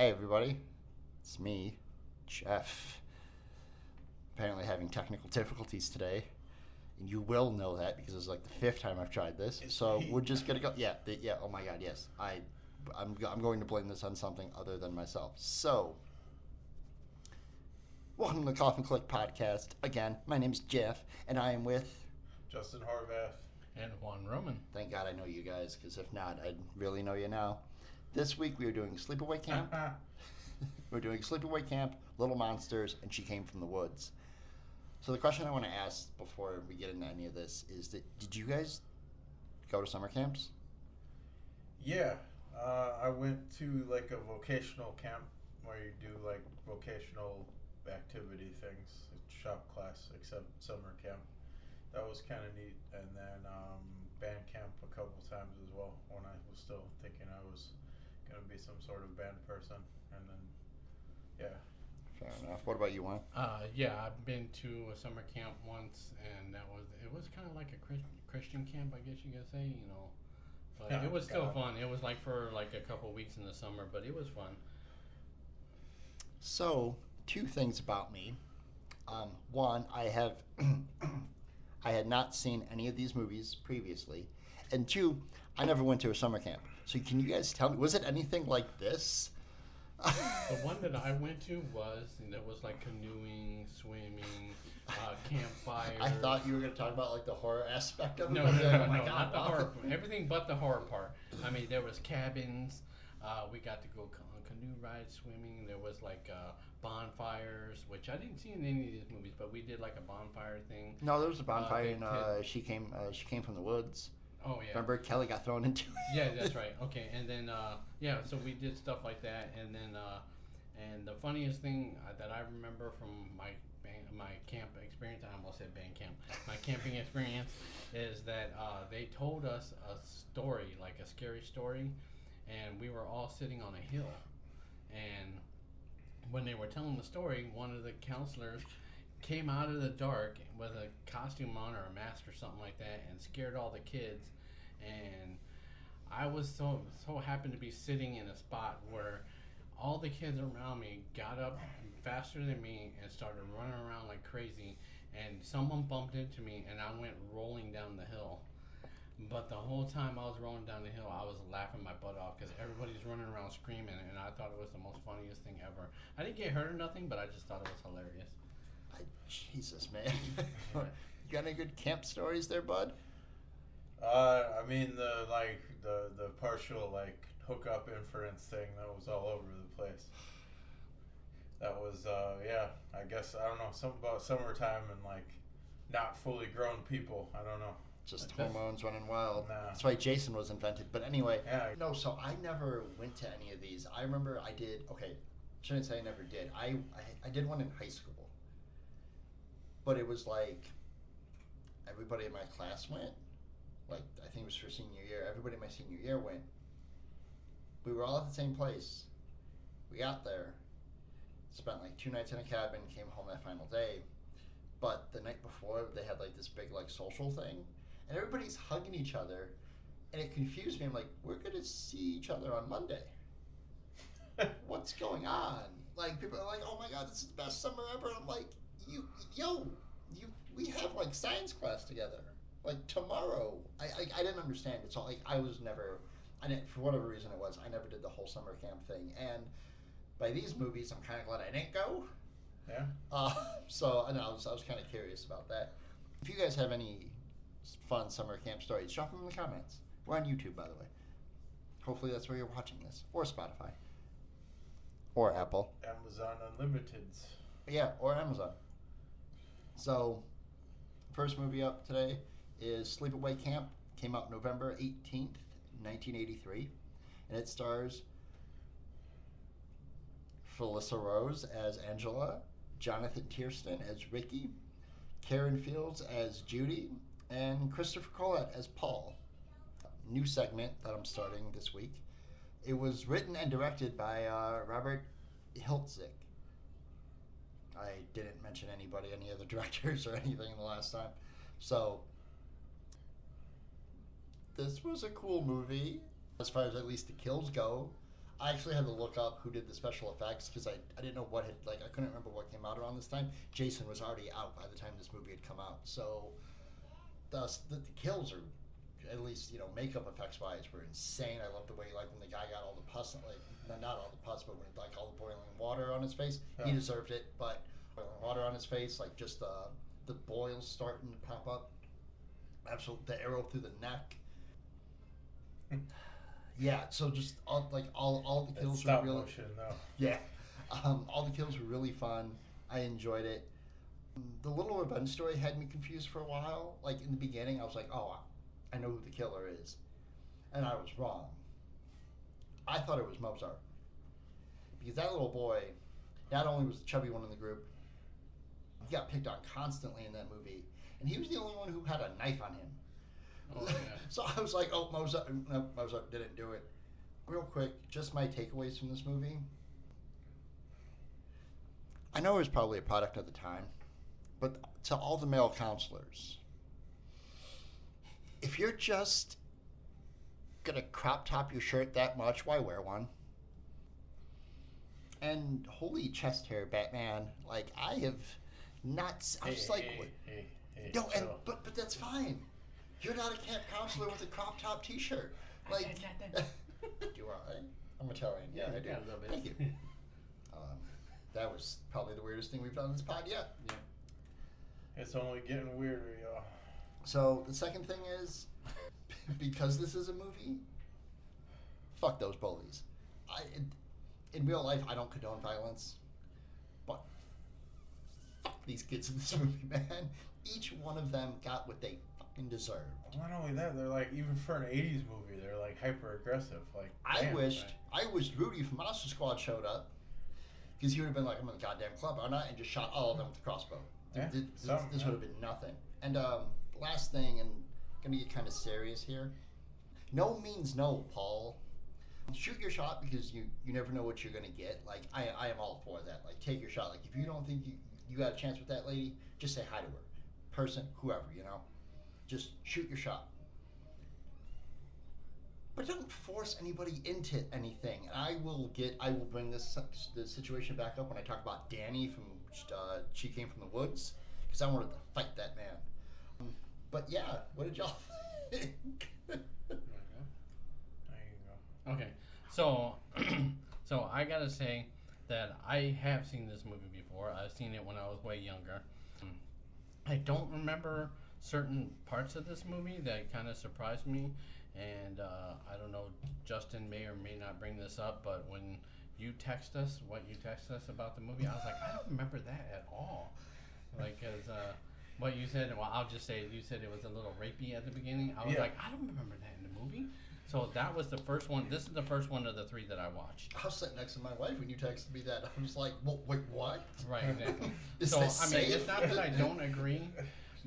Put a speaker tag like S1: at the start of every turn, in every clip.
S1: Hey everybody, it's me, Jeff. Apparently having technical difficulties today, and you will know that because it's like the fifth time I've tried this. So we're just gonna go. Yeah. Oh my God. Yes. I'm going to blame this on something other than myself. So, welcome to the Koffin podcast. Again, my name's Jeff, and I am with
S2: Justin Horvath
S3: and Juan Roman.
S1: Thank God I know you guys, because if not, I'd really know you now. This week we are doing Sleepaway Camp. We're doing Sleepaway Camp, Little Monsters, and She Came from the Woods. So the question I want to ask before we get into any of this is that, did you guys go to summer camps?
S2: Yeah, I went to like a vocational camp where you do like vocational activity things, shop class, except summer camp. That was kind of neat. And then band camp a couple times as well when I was still thinking I was going to be some sort of band person. And then, yeah.
S1: Fair enough. What about you, Juan?
S3: Yeah, I've been to a summer camp once, and it was kind of like a Christian camp, I guess you could say, you know. But
S2: Yeah,
S3: it was still
S2: God.
S3: fun. It was like for like a couple weeks in the summer, but it was fun.
S1: So, two things about me. One, I have I had not seen any of these movies previously, and two, I never went to a summer camp. So can you guys tell me, was it anything like this?
S3: The one that I went to there was like canoeing, swimming, campfires.
S1: I thought you were going to talk about like the horror aspect of it.
S3: No,
S1: but
S3: no,
S1: then,
S3: no,
S1: oh my
S3: no,
S1: God,
S3: not the
S1: wow.
S3: horror. Everything but the horror part. I mean, there was cabins. We got to go canoe ride, swimming. There was like bonfires, which I didn't see in any of these movies, but we did like a bonfire thing.
S1: No, there was a bonfire,
S3: they
S1: and she came from the woods.
S3: Oh yeah.
S1: Remember, Kelly got thrown into it.
S3: Yeah, that's right. Okay, and then so we did stuff like that, and then and the funniest thing that I remember from my camp experience, I almost said band camp, my camping experience, is that they told us a story, like a scary story, and we were all sitting on a hill, and when they were telling the story, one of the counselors came out of the dark with a costume on or a mask or something like that and scared all the kids. And I was so happened to be sitting in a spot where all the kids around me got up faster than me and started running around like crazy, and someone bumped into me and I went rolling down the hill. But the whole time I was rolling down the hill, I was laughing my butt off because everybody's running around screaming, and I thought it was the most funniest thing ever. I didn't get hurt or nothing, but I just thought it was hilarious.
S1: Jesus, man. You got any good camp stories there, bud?
S2: I mean the partial like hookup inference thing that was all over the place. That was yeah. I guess I don't know, something about summertime and like not fully grown people. I don't know.
S1: Just hormones running wild.
S2: Nah.
S1: That's why Jason was invented. But anyway,
S2: Yeah.
S1: no, so I never went to any of these. I remember I did, okay, shouldn't say I never did. I did one in high school. But it was like everybody in my class went. Like, I think it was for senior year. Everybody in my senior year went. We were all at the same place. We got there, spent like 2 nights in a cabin, came home that final day. But the night before, they had like this big like social thing. And everybody's hugging each other. And it confused me. I'm like, we're going to see each other on Monday. What's going on? Like, people are like, oh my God, this is the best summer ever. And I'm like, we have like science class together. Like tomorrow. I didn't understand it. So like for whatever reason it was, I never did the whole summer camp thing. And by these movies, I'm kind of glad I didn't go.
S2: Yeah.
S1: So I was kind of curious about that. If you guys have any fun summer camp stories, drop them in the comments. We're on YouTube, by the way. Hopefully that's where you're watching this. Or Spotify. Or Apple.
S2: Amazon Unlimiteds.
S1: Yeah, or Amazon. So, first movie up today is Sleepaway Camp. Came out November 18th, 1983. And it stars Felissa Rose as Angela, Jonathan Tiersten as Ricky, Karen Fields as Judy, and Christopher Collette as Paul. New segment that I'm starting this week. It was written and directed by Robert Hiltzik. I didn't mention any other directors or anything the last time. So, this was a cool movie. As far as at least the kills go, I actually had to look up who did the special effects because I didn't know what had, like, I couldn't remember what came out around this time. Jason was already out by the time this movie had come out. So the kills are, at least, makeup effects wise, were insane. I love the way, like, when the guy got all the pus, like, not all the pus, but when, like, all the boiling water on his face, he deserved it. But boiling water on his face, like, just the boils starting to pop up. Absolutely, the arrow through the neck. Yeah, so just all the kills were really
S2: motion, though.
S1: Yeah, all the kills were really fun. I enjoyed it. The little revenge story had me confused for a while. Like, in the beginning, I was like, oh, I know who the killer is, and I was wrong. I thought it was Mozart because that little boy, not only was the chubby one in the group, he got picked on constantly in that movie, and he was the only one who had a knife on him.
S3: Oh, yeah.
S1: So I was like, oh, Mozart didn't do it. Real quick, just my takeaways from this movie. I know it was probably a product of the time, but to all the male counselors, if you're just going to crop top your shirt that much, why wear one? And holy chest hair, Batman. Like, I have not... I was like...
S2: Hey,
S1: no, and, but that's fine. You're not a camp counselor with a crop top T-shirt. Like, do I? I'm Italian. Yeah, I do.
S3: Yeah, a little bit.
S1: Thank you. That was probably the weirdest thing we've done in this pod yet.
S3: Yeah.
S2: It's only getting weirder, y'all.
S1: So the second thing is, because this is a movie, fuck those bullies. In real life, I don't condone violence, but fuck these kids in this movie, man. Each one of them got what they fucking deserved.
S2: Not only that, they're like, even for an 80s movie, they're like hyper aggressive. Like,
S1: I
S2: damn.
S1: wished Rudy from Monster Squad showed up, because he would have been like, I'm in the goddamn club, aren't I? And just shot all of them with the crossbow.
S2: Yeah,
S1: This would have been nothing. And last thing, and gonna get kind of serious here. No means no, Paul. Shoot your shot because you never know what you're gonna get. Like, I am all for that. Like, take your shot. Like, if you don't think you got a chance with that lady, just say hi to her. Person, whoever, Just shoot your shot. But don't force anybody into anything. And I will bring this situation back up when I talk about Danny from She Came from the Woods, because I wanted to fight that man. But yeah, what did y'all think?
S2: There you go.
S3: Okay, so so I gotta say that I have seen this movie before. I've seen it when I was way younger. I don't remember certain parts of this movie that kind of surprised me, and I don't know, Justin may or may not bring this up, but when you text us about the movie, I was like, I don't remember that at all. Like, as what you said, well, I'll just say, you said it was a little rapey at the beginning. I was like, I don't remember that in the movie. So that was the first one. This is the first one of the three that I watched.
S1: I was sitting next to my wife when you texted me that. I was like, well, wait, what?
S3: Right, exactly.
S1: Is
S3: So,
S1: this
S3: I mean,
S1: safe?
S3: it's not that I don't agree,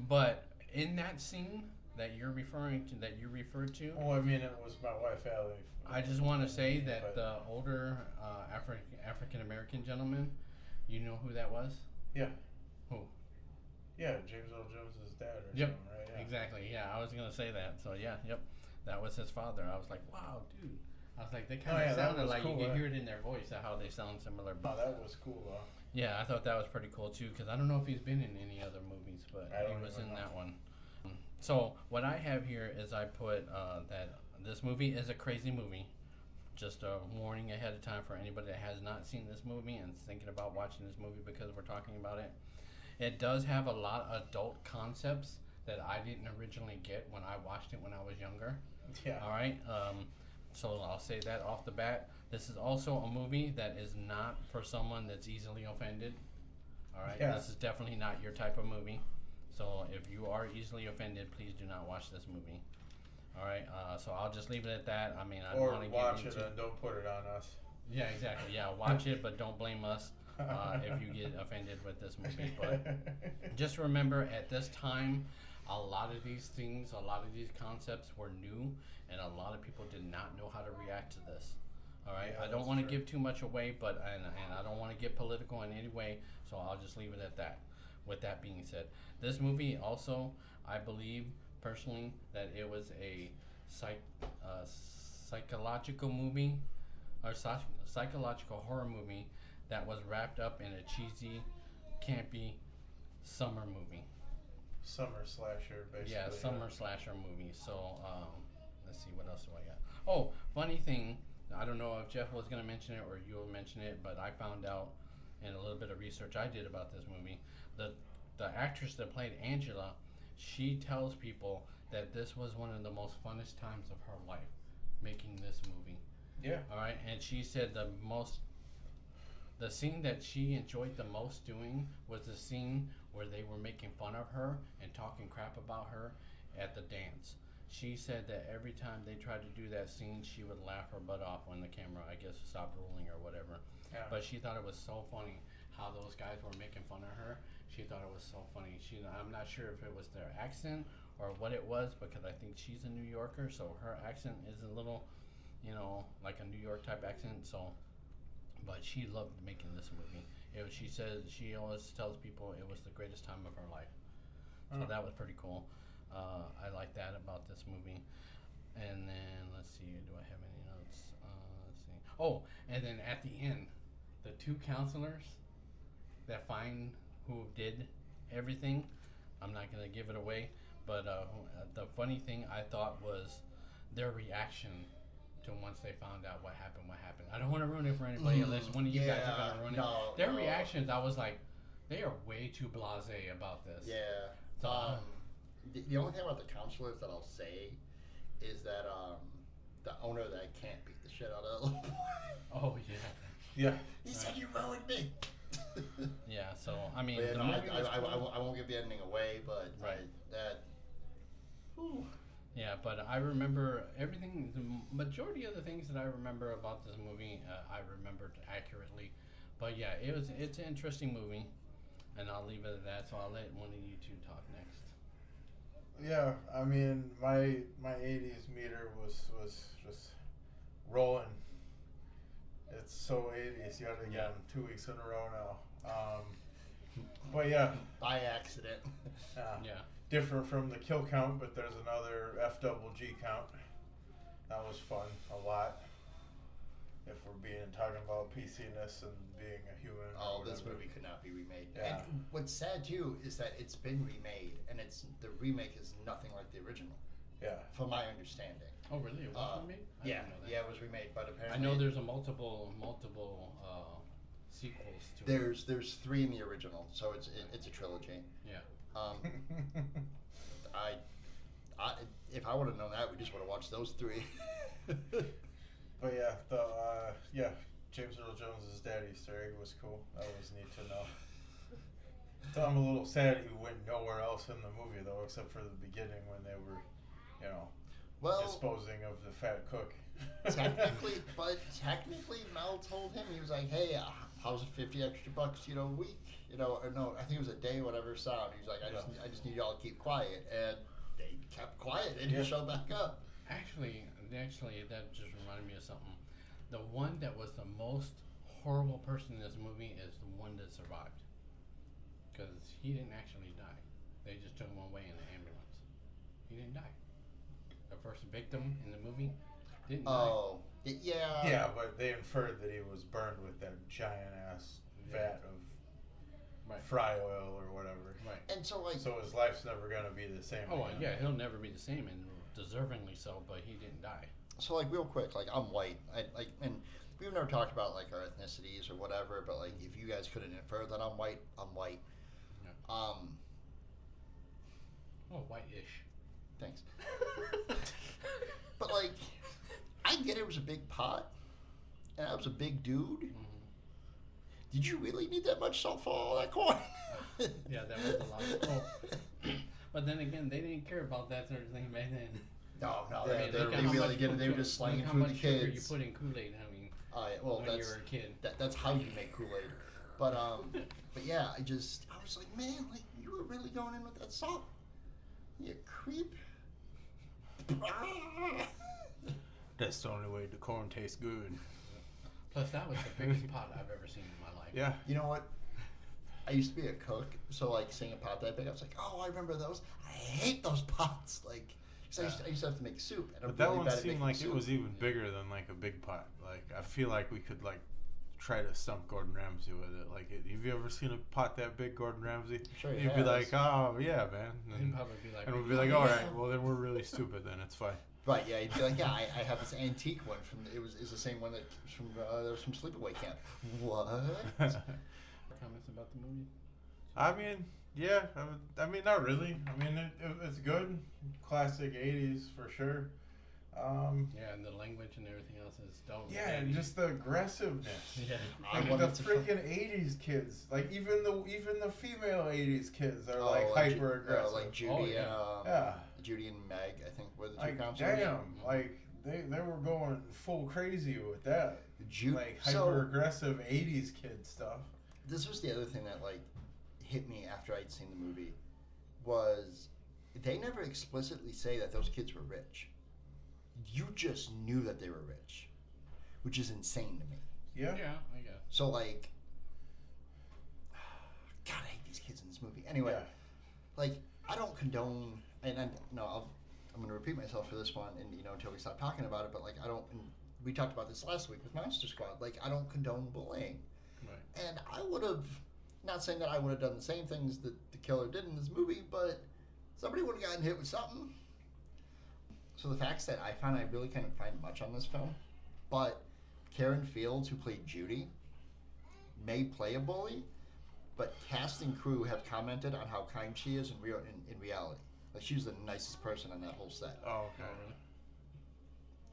S3: but in that scene that you're referring to, that you referred to,
S2: Well, I mean, it was my wife, Allie.
S3: I just want to say that the older African American gentleman, you know who that was?
S2: Yeah.
S3: Who?
S2: Yeah, James Earl Jones' dad or
S3: Yep.
S2: something, right? Yeah.
S3: Exactly. Yeah, I was gonna say that. So yeah, yep, that was his father. I was like, wow, dude. I was like, they kind of
S2: that
S3: sounded
S2: was
S3: like
S2: cool,
S3: you could
S2: huh?
S3: hear it in their voice, how they sound similar.
S2: Oh, that was cool, though.
S3: Yeah, I thought that was pretty cool too, because I don't know if he's been in any other movies, but
S2: I
S3: he
S2: don't
S3: was
S2: even
S3: in
S2: know.
S3: that one. So what I have here is I put that this movie is a crazy movie. Just a warning ahead of time for anybody that has not seen this movie and is thinking about watching this movie because we're talking about it. It does have a lot of adult concepts that I didn't originally get when I watched it when I was younger.
S2: Yeah.
S3: All right. So I'll say that off the bat. This is also a movie that is not for someone that's easily offended. All right.
S2: Yeah.
S3: This is definitely not your type of movie. So if you are easily offended, please do not watch this movie. All right. So I'll just leave it at that. I mean, I don't
S2: Or
S3: want to
S2: watch
S3: get
S2: it
S3: into.
S2: and don't put it on us.
S3: Yeah, exactly. Yeah, watch it, but don't blame us if you get offended with this movie. But just remember, at this time, a lot of these things, a lot of these concepts were new, and a lot of people did not know how to react to this. All right,
S2: Yeah,
S3: I don't
S2: that's
S3: want to
S2: true.
S3: give too much away, but and I don't want to get political in any way, so I'll just leave it at that. With that being said, this movie also, I believe personally that it was a psychological movie or psychological horror movie that was wrapped up in a cheesy, campy summer movie.
S2: Summer slasher, basically.
S3: Yeah, summer slasher movie. So, let's see, what else do I got? Oh, funny thing, I don't know if Jeff was going to mention it or you'll mention it, but I found out in a little bit of research I did about this movie, the actress that played Angela, she tells people that this was one of the most funnest times of her life, making this movie.
S2: Yeah.
S3: All right, and she said the scene that she enjoyed the most doing was the scene where they were making fun of her and talking crap about her at the dance. She said that every time they tried to do that scene, she would laugh her butt off when the camera, I guess, stopped rolling or whatever.
S2: Yeah.
S3: But she thought it was so funny how those guys were making fun of her. She thought it was so funny. I'm not sure if it was their accent or what it was, because I think she's a New Yorker, so her accent is a little, like a New York type accent. So, but she loved making this movie. She says she always tells people it was the greatest time of her life. So that was pretty cool. I like that about this movie. And then let's see, do I have any notes? Let's see. Oh, and then at the end, the two counselors that find who did everything. I'm not gonna give it away, but the funny thing I thought was their reaction to once they found out what happened. I don't want to ruin it for anybody unless one of you guys are gonna ruin it. Their reactions, I was like, they are way too blasé about this.
S1: Yeah.
S3: So,
S1: the only thing about the counselors that I'll say is that the owner that can't beat the shit out of that little boy.
S3: Oh yeah.
S2: Yeah.
S1: He said you ruined me.
S3: Yeah. So I mean,
S1: Yeah,
S3: the
S1: no,
S3: movie was
S1: I
S3: cool.
S1: won't give the ending away, but
S3: Right.
S1: Whew.
S3: Yeah, but I remember everything. The majority of the things that I remember about this movie, I remembered accurately. But yeah, it's an interesting movie, and I'll leave it at that. So I'll let one of you two talk next.
S2: Yeah, I mean, my 80s meter was just rolling. It's so 80s yet again, 2 weeks in a row now. But yeah.
S1: By accident.
S3: Yeah.
S2: Different from the kill count, but there's another FGG count. That was fun, a lot. If we're talking about PC-ness and being a human.
S1: Oh, this movie could not be remade.
S2: Yeah.
S1: And what's sad too is that it's been remade, and the remake is nothing like the original.
S2: Yeah.
S1: From my understanding.
S3: Oh, really? It was remade? I
S1: Yeah,
S3: didn't know that.
S1: yeah, it was remade, but apparently
S3: I know there's a multiple sequels to it.
S1: there's 3 in the original, so it's a trilogy.
S3: Yeah.
S1: I if I would have known that, we just would have watched those 3.
S2: But yeah, James Earl Jones' dad Easter egg was cool. That was neat to know. So I'm a little sad he went nowhere else in the movie though, except for the beginning when they were, disposing of the fat cook.
S1: technically, Mel told him, he was like, "Hey, how's it $50 extra a week? Or no, I think it was a day, whatever sound." He's like, I just need y'all to keep quiet," and they kept quiet and didn't show back up.
S3: Actually, that just reminded me of something. The one that was the most horrible person in this movie is the one that survived, because he didn't actually die. They just took him away in an ambulance. He didn't die. The first victim in the movie didn't die.
S1: Oh, yeah.
S2: Yeah, but they inferred that he was burned with that giant ass vat of fry oil or whatever.
S3: Right.
S1: And so
S2: so his life's never gonna be the same.
S3: Oh
S2: again.
S3: yeah, he'll never be the same, and deservingly so. But he didn't die.
S1: So real quick, I'm white. And we've never talked about our ethnicities or whatever. But if you guys couldn't infer that I'm white, I'm white.
S3: Yeah.
S1: Oh,
S3: white-ish.
S1: Thanks. But I get it was a big pot, and I was a big dude.
S3: Mm-hmm.
S1: Did you really need that much salt for all that corn?
S3: Yeah, that was a lot. But then again, they didn't care about that sort of thing back then.
S1: No,
S2: Yeah,
S1: they really didn't. They were just slanging
S3: how
S1: food to
S3: much sugar
S1: kids.
S3: you put in Kool-Aid. I mean, when you were a kid.
S1: That's how you make Kool-Aid. But yeah, I was like, man, you were really going in with that salt. You creep.
S2: That's the only way the corn tastes good.
S3: Plus, that was the biggest pot I've ever seen in my life.
S2: Yeah.
S1: You know what? I used to be a cook, so seeing a pot that big, I was like, oh, I remember those. I hate those pots. Because I used to have to make soup. And I'm
S4: But that
S1: really
S4: one
S1: bad at
S4: seemed
S1: making
S4: like
S1: soup.
S4: it was even bigger than like a big pot. Like I feel like we could like try to stump Gordon Ramsay with it. Like, have you ever seen a pot that big, Gordon Ramsay?
S1: Sure he
S4: You'd be
S1: has.
S4: like, oh yeah, man.
S3: He'd probably be like,
S4: And we'd be like, all right, well then we're really stupid. Then it's fine.
S1: Right, yeah, you'd be like, yeah, I have this antique one from. It's the same one that was from Sleepaway Camp. What?
S3: Comments about the movie?
S4: I mean, yeah. I mean, not really. I mean, it's good. Classic '80s for sure.
S3: Yeah, and the language and everything else is dope.
S2: Yeah, and just the aggressiveness.
S3: Yeah.
S2: Like the freaking '80s kids, like even the female '80s kids are like hyper aggressive.
S1: Like Judy
S2: yeah.
S1: Judy and Meg, I think were the two
S2: Like
S1: counselors.
S2: damn, like they were going full crazy with that. Like
S1: So-
S2: hyper aggressive '80s kid stuff.
S1: This was the other thing that like hit me after I'd seen the movie was they never explicitly say that those kids were rich. You just knew that they were rich, which is insane to me.
S2: Yeah.
S3: Yeah, I guess.
S1: So like, God, I hate these kids in this movie. Anyway,
S2: Yeah.
S1: like I don't condone, and I'm going to repeat myself for this one, and until we stop talking about it. But like I don't. And we talked about this last week with Monster Squad. Like I don't condone bullying,
S3: Right.
S1: and I would have, not saying that I would have done the same things that the killer did in this movie, but somebody would have gotten hit with something. So the facts that I found, I really couldn't find much on this film, but Karen Fields, who played Judy, may play a bully, but cast and crew have commented on how kind she is in reality. Like she was the nicest person on that whole set.
S4: Oh, okay.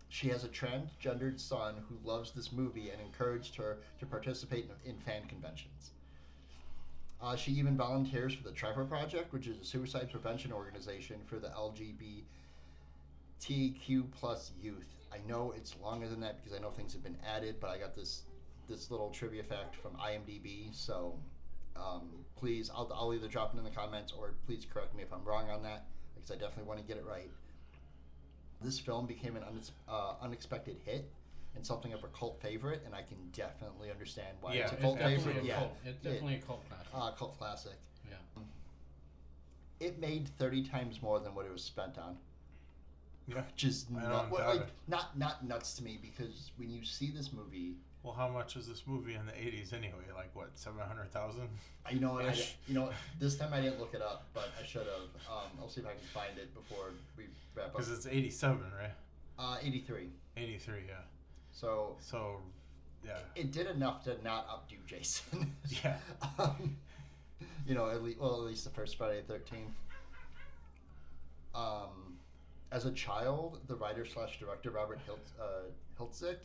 S1: She has a transgendered son who loves this movie and encouraged her to participate in fan conventions. She even volunteers for the Trevor Project, which is a suicide prevention organization for the LGBTQ plus youth. I know it's longer than that because I know things have been added, but I got this little trivia fact from IMDb. So please, I'll either drop it in the comments or please correct me if I'm wrong on that because I definitely want to get it right. This film became an unexpected hit and something of a cult favorite, and I can definitely understand why it's a cult favorite.
S3: It's definitely a cult classic.
S1: Cult classic.
S3: Yeah.
S1: It made 30 times more than what it was spent on.
S4: Yeah.
S1: Which is
S4: I don't doubt it.
S1: not nuts to me because when you see this movie,
S4: Well, how much was this movie in the '80s anyway? Like what, 700,000?
S1: This time I didn't look it up, but I should have. I'll see if I can find it before we wrap up.
S4: Because it's '87, right?
S1: 83.
S4: '83, yeah.
S1: So
S4: yeah.
S1: it did enough to not outdo Jason.
S4: Yeah.
S1: At least the first Friday the 13th. As a child, the writer/director Robert Hiltzik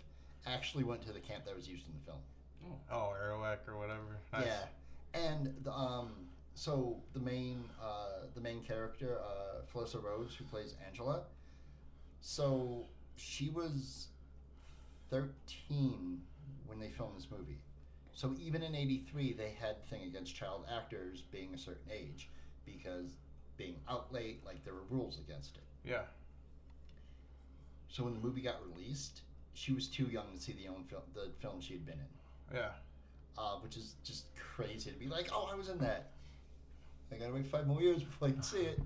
S1: actually went to the camp that was used in the film.
S4: Oh, Arawak or whatever. Nice.
S1: Yeah, and so the main character, Felissa Rhodes, who plays Angela. So she was 13 when they filmed this movie. So even in '83, they had thing against child actors being a certain age because being out late, like there were rules against it.
S4: Yeah.
S1: So when the movie got released, she was too young to see the film she had been in.
S4: Yeah.
S1: Which is just crazy to be like, oh, I was in that. I gotta wait 5 more years before I can see it.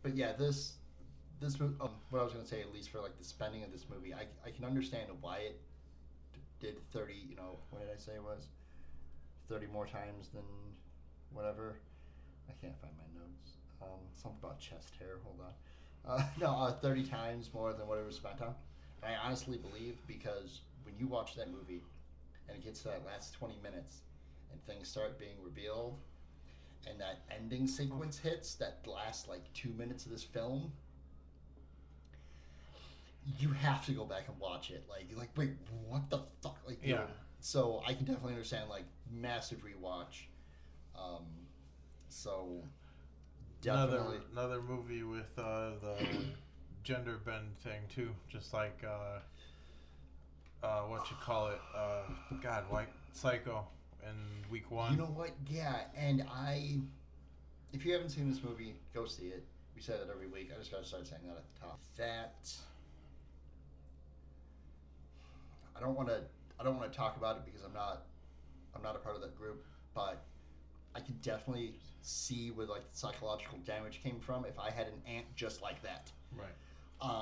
S1: But yeah, this movie, what I was gonna say, at least for like the spending of this movie, I can understand why it did 30. What did I say it was? 30 more times than whatever. I can't find my notes. Something about chest hair. Hold on. 30 times more than what it was spent on. And I honestly believe because when you watch that movie and it gets to that last 20 minutes and things start being revealed and that ending sequence hits that last like 2 minutes of this film, you have to go back and watch it. Like wait, what the fuck? Like,
S4: yeah.
S1: So I can definitely understand like massive rewatch. So definitely
S4: another movie with the gender bend thing too, just like what you call it, White Psycho in week 1.
S1: You know what? Yeah, and if you haven't seen this movie, go see it. We say that every week. I just gotta start saying that at the top. I don't want to talk about it because I'm not a part of that group, but I can definitely see where like the psychological damage came from if I had an aunt just like that.
S3: Right.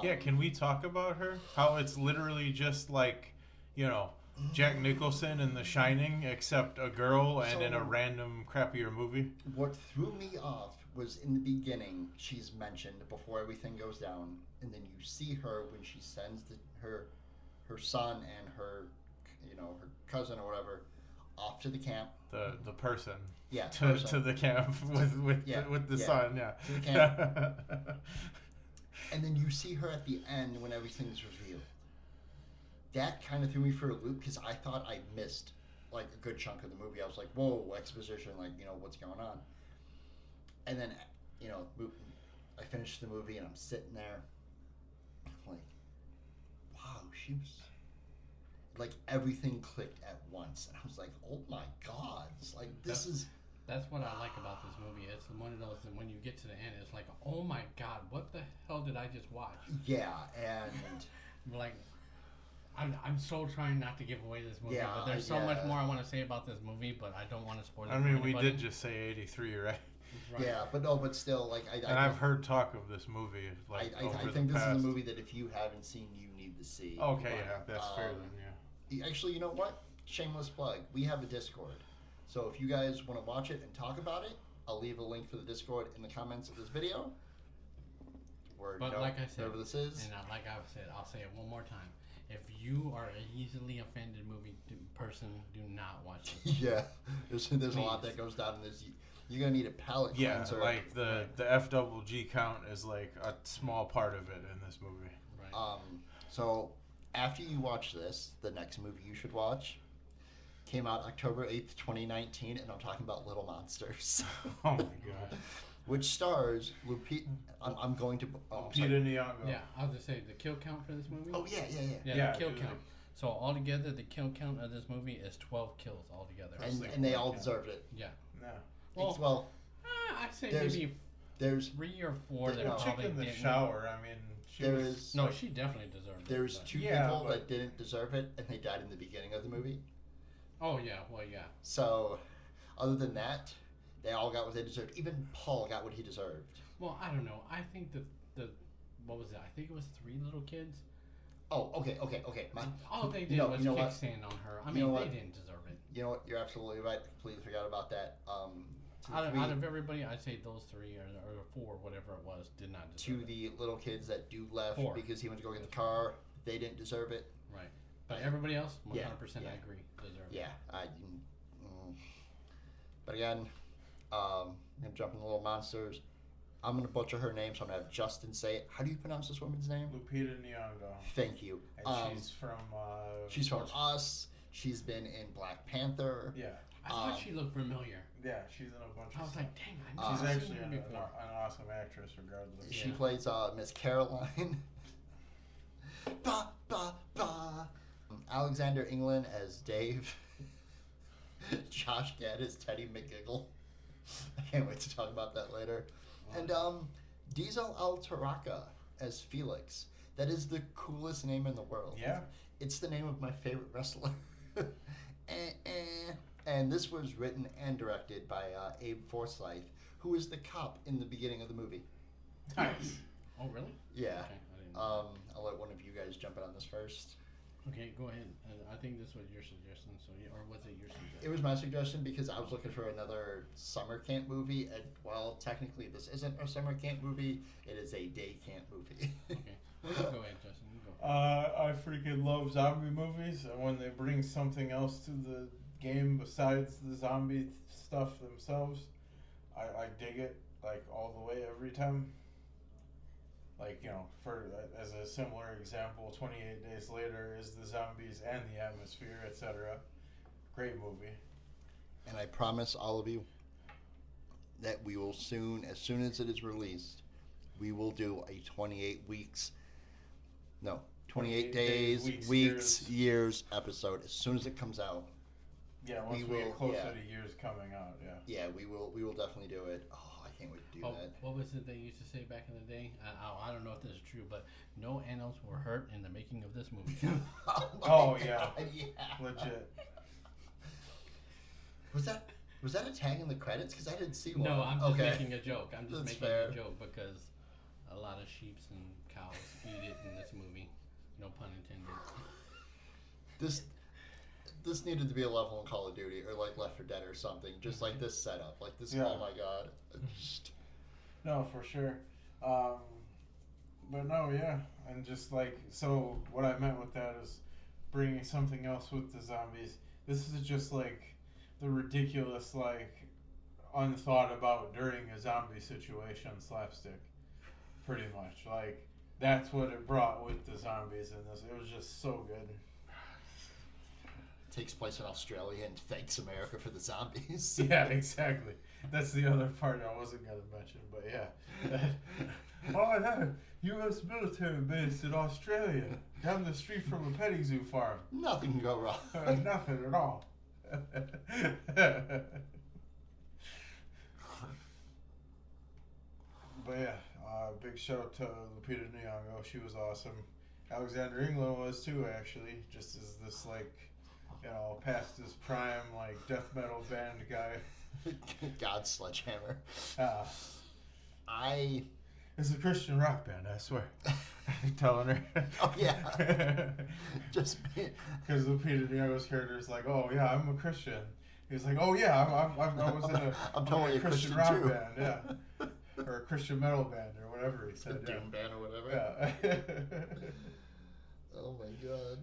S4: Yeah, can we talk about her? How it's literally just like, you know, Jack Nicholson in The Shining, except a girl and in a random crappier movie.
S1: What threw me off was in the beginning, she's mentioned before everything goes down, and then you see her when she sends her son and her, you know, her cousin or whatever off to the camp.
S4: The person.
S1: Yeah.
S4: To the camp with the son. Yeah.
S1: To the camp. And then you see her at the end when everything's revealed. That kind of threw me for a loop because I thought I missed like a good chunk of the movie. I was like, whoa, exposition, like, you know, what's going on? And then, you know, I finished the movie and I'm sitting there like, wow, she was, like, everything clicked at once. And I was like, oh my God, it's like, this is...
S3: That's what I like about this movie. It's one of those that when you get to the end, it's like, oh my God, what the hell did I just watch?
S1: Yeah, and...
S3: like... I'm so trying not to give away this movie,
S1: Yeah,
S3: but there's so much more I want to say about this movie, but I don't want to spoil it.
S4: I mean, we did just say 83, right?
S3: Right.
S1: Yeah, but still, like,
S4: and I've heard talk of this movie. Like,
S1: I think this is a movie that if you haven't seen, you need to see.
S4: Okay,
S1: but,
S4: yeah, that's fair then. Yeah.
S1: Actually, you know what? Shameless plug. We have a Discord, so if you guys want to watch it and talk about it, I'll leave a link for the Discord in the comments of this video. Or,
S3: But
S1: you know,
S3: like I said,
S1: whatever this is.
S3: and like I've said, I'll say it one more time. If you are an easily offended person, do not watch it.
S1: Yeah, there's a lot that goes down in this. You're gonna need a palate cleanser.
S4: Yeah, like the FGG count is like a small part of it in this movie.
S3: Right.
S1: So after you watch this, the next movie you should watch came out October 8th, 2019, and I'm talking about Little Monsters.
S4: Oh my God.
S1: Which stars Lupita. I'm going to.
S4: Lupita Nyong'o.
S3: Yeah, I'll just say the kill count for this movie.
S1: Oh yeah.
S3: Yeah, the kill count. So altogether, the kill count of this movie is 12 kills altogether.
S1: And they all deserved it.
S3: Yeah.
S1: No.
S3: Well, I'd say maybe
S1: there's
S3: 3 or 4 that
S4: The
S3: probably
S4: chick in the
S3: didn't.
S4: shower. I mean,
S3: She definitely deserved it.
S1: There's
S3: but-
S1: 2
S4: Yeah,
S1: people
S4: but-
S1: that didn't deserve it, and they died in the beginning of the movie.
S3: Oh yeah, well yeah.
S1: So, other than that, they all got what they deserved. Even Paul got what he deserved.
S3: Well, I don't know. I think the what was it? I think it was 3 little kids.
S1: Oh, okay.
S3: All they did was kickstand on her. I mean, they didn't deserve it.
S1: You know what? You're absolutely right. Completely forgot about that.
S3: Out of everybody, I'd say those 3 or 4, whatever it was, did not deserve
S1: to
S3: it.
S1: the little kids that do left
S3: 4.
S1: because he went to go get the car, they didn't deserve it.
S3: Right. But everybody else, 100%,
S1: Yeah.
S3: I agree, deserved it.
S1: Yeah. But again, I'm gonna jump in the Little Monsters. I'm gonna butcher her name, so I'm gonna have Justin say it. How do you pronounce this woman's name?
S4: Lupita Nyong'o.
S1: Thank you.
S4: And she's from.
S1: She's from Us. She's been in Black Panther.
S4: Yeah.
S3: I thought she looked familiar.
S4: Yeah, she's in a bunch
S3: I
S4: of
S3: was
S4: stuff.
S3: like, dang, I
S4: She's
S3: never
S4: actually
S3: seen her
S4: an
S3: before.
S4: awesome actress, regardless.
S1: She
S3: Yeah.
S1: plays Miss Caroline. Ba ba ba. Alexander England as Dave. Josh Gad as Teddy McGiggle. I can't wait to talk about that later. And Diesel Altaraca as Felix. That is the coolest name in the world.
S4: Yeah.
S1: It's the name of my favorite wrestler. And this was written and directed by Abe Forsyth, who is the cop in the beginning of the movie.
S4: Nice.
S3: Oh, really?
S1: Yeah.
S3: Okay, I didn't know.
S1: I'll let one of you guys jump in on this first.
S3: Okay, go ahead. I think this was your suggestion, or was it your suggestion?
S1: It was my suggestion because I was looking for another summer camp movie, and while technically this isn't a summer camp movie, it is a day camp movie.
S3: Okay. Well, you go ahead, Justin. You go.
S4: I freaking love zombie movies, and when they bring something else to the game besides the zombie stuff themselves, I dig it like all the way every time. Like, you know, for as a similar example, 28 Days Later is the zombies and the atmosphere, etc. Great movie.
S1: And I promise all of you that we will soon, as soon as it is released, we will do a 28 days, weeks, years episode as soon as it comes out.
S4: Yeah, once we get closer to years coming out, yeah.
S1: Yeah, we will definitely do it. Oh, I can't wait to do that.
S3: What was it they used to say back in the day? I don't know if this is true, but no animals were hurt in the making of this movie.
S4: Oh, yeah.
S1: God, yeah.
S4: Legit.
S1: Was that Was that a tag in the credits? Because I didn't see one.
S3: No, I'm just
S1: okay.
S3: making a joke. I'm just
S1: That's
S3: making
S1: fair.
S3: a joke because a lot of sheeps and cows eat it in this movie. No pun intended.
S1: This needed to be a level in Call of Duty or like Left 4 Dead or something. Just like this setup. Like this.
S4: Yeah.
S1: Oh my god. Just,
S4: No, for sure. But no, yeah, and just like so, what I meant with that is bringing something else with the zombies. This is just like the ridiculous, like unthought about during a zombie situation slapstick, pretty much. Like that's what it brought with the zombies in this. It was just so good.
S1: takes place in Australia and thanks America for the zombies.
S4: Yeah, exactly. That's the other part I wasn't gonna mention, but yeah. Oh, yeah, U.S. military base in Australia, down the street from a petting zoo farm.
S1: Nothing can go wrong.
S4: Nothing at all. But yeah, big shout out to Lupita Nyong'o. She was awesome. Alexander England was too, actually. Just as this, like, past his prime, like, death metal band guy.
S1: God Sledgehammer.
S4: It's a Christian rock band, I swear. Telling her.
S1: Oh yeah. Just
S4: because Lupita Nyong'o's character is like, oh yeah, I'm a Christian. He's like, oh yeah, I was in
S1: I'm totally a Christian
S4: rock
S1: too.
S4: band, yeah, or a Christian metal band or whatever he said.
S1: Doom
S4: Yeah.
S1: band or whatever.
S4: Yeah.
S1: Oh my god.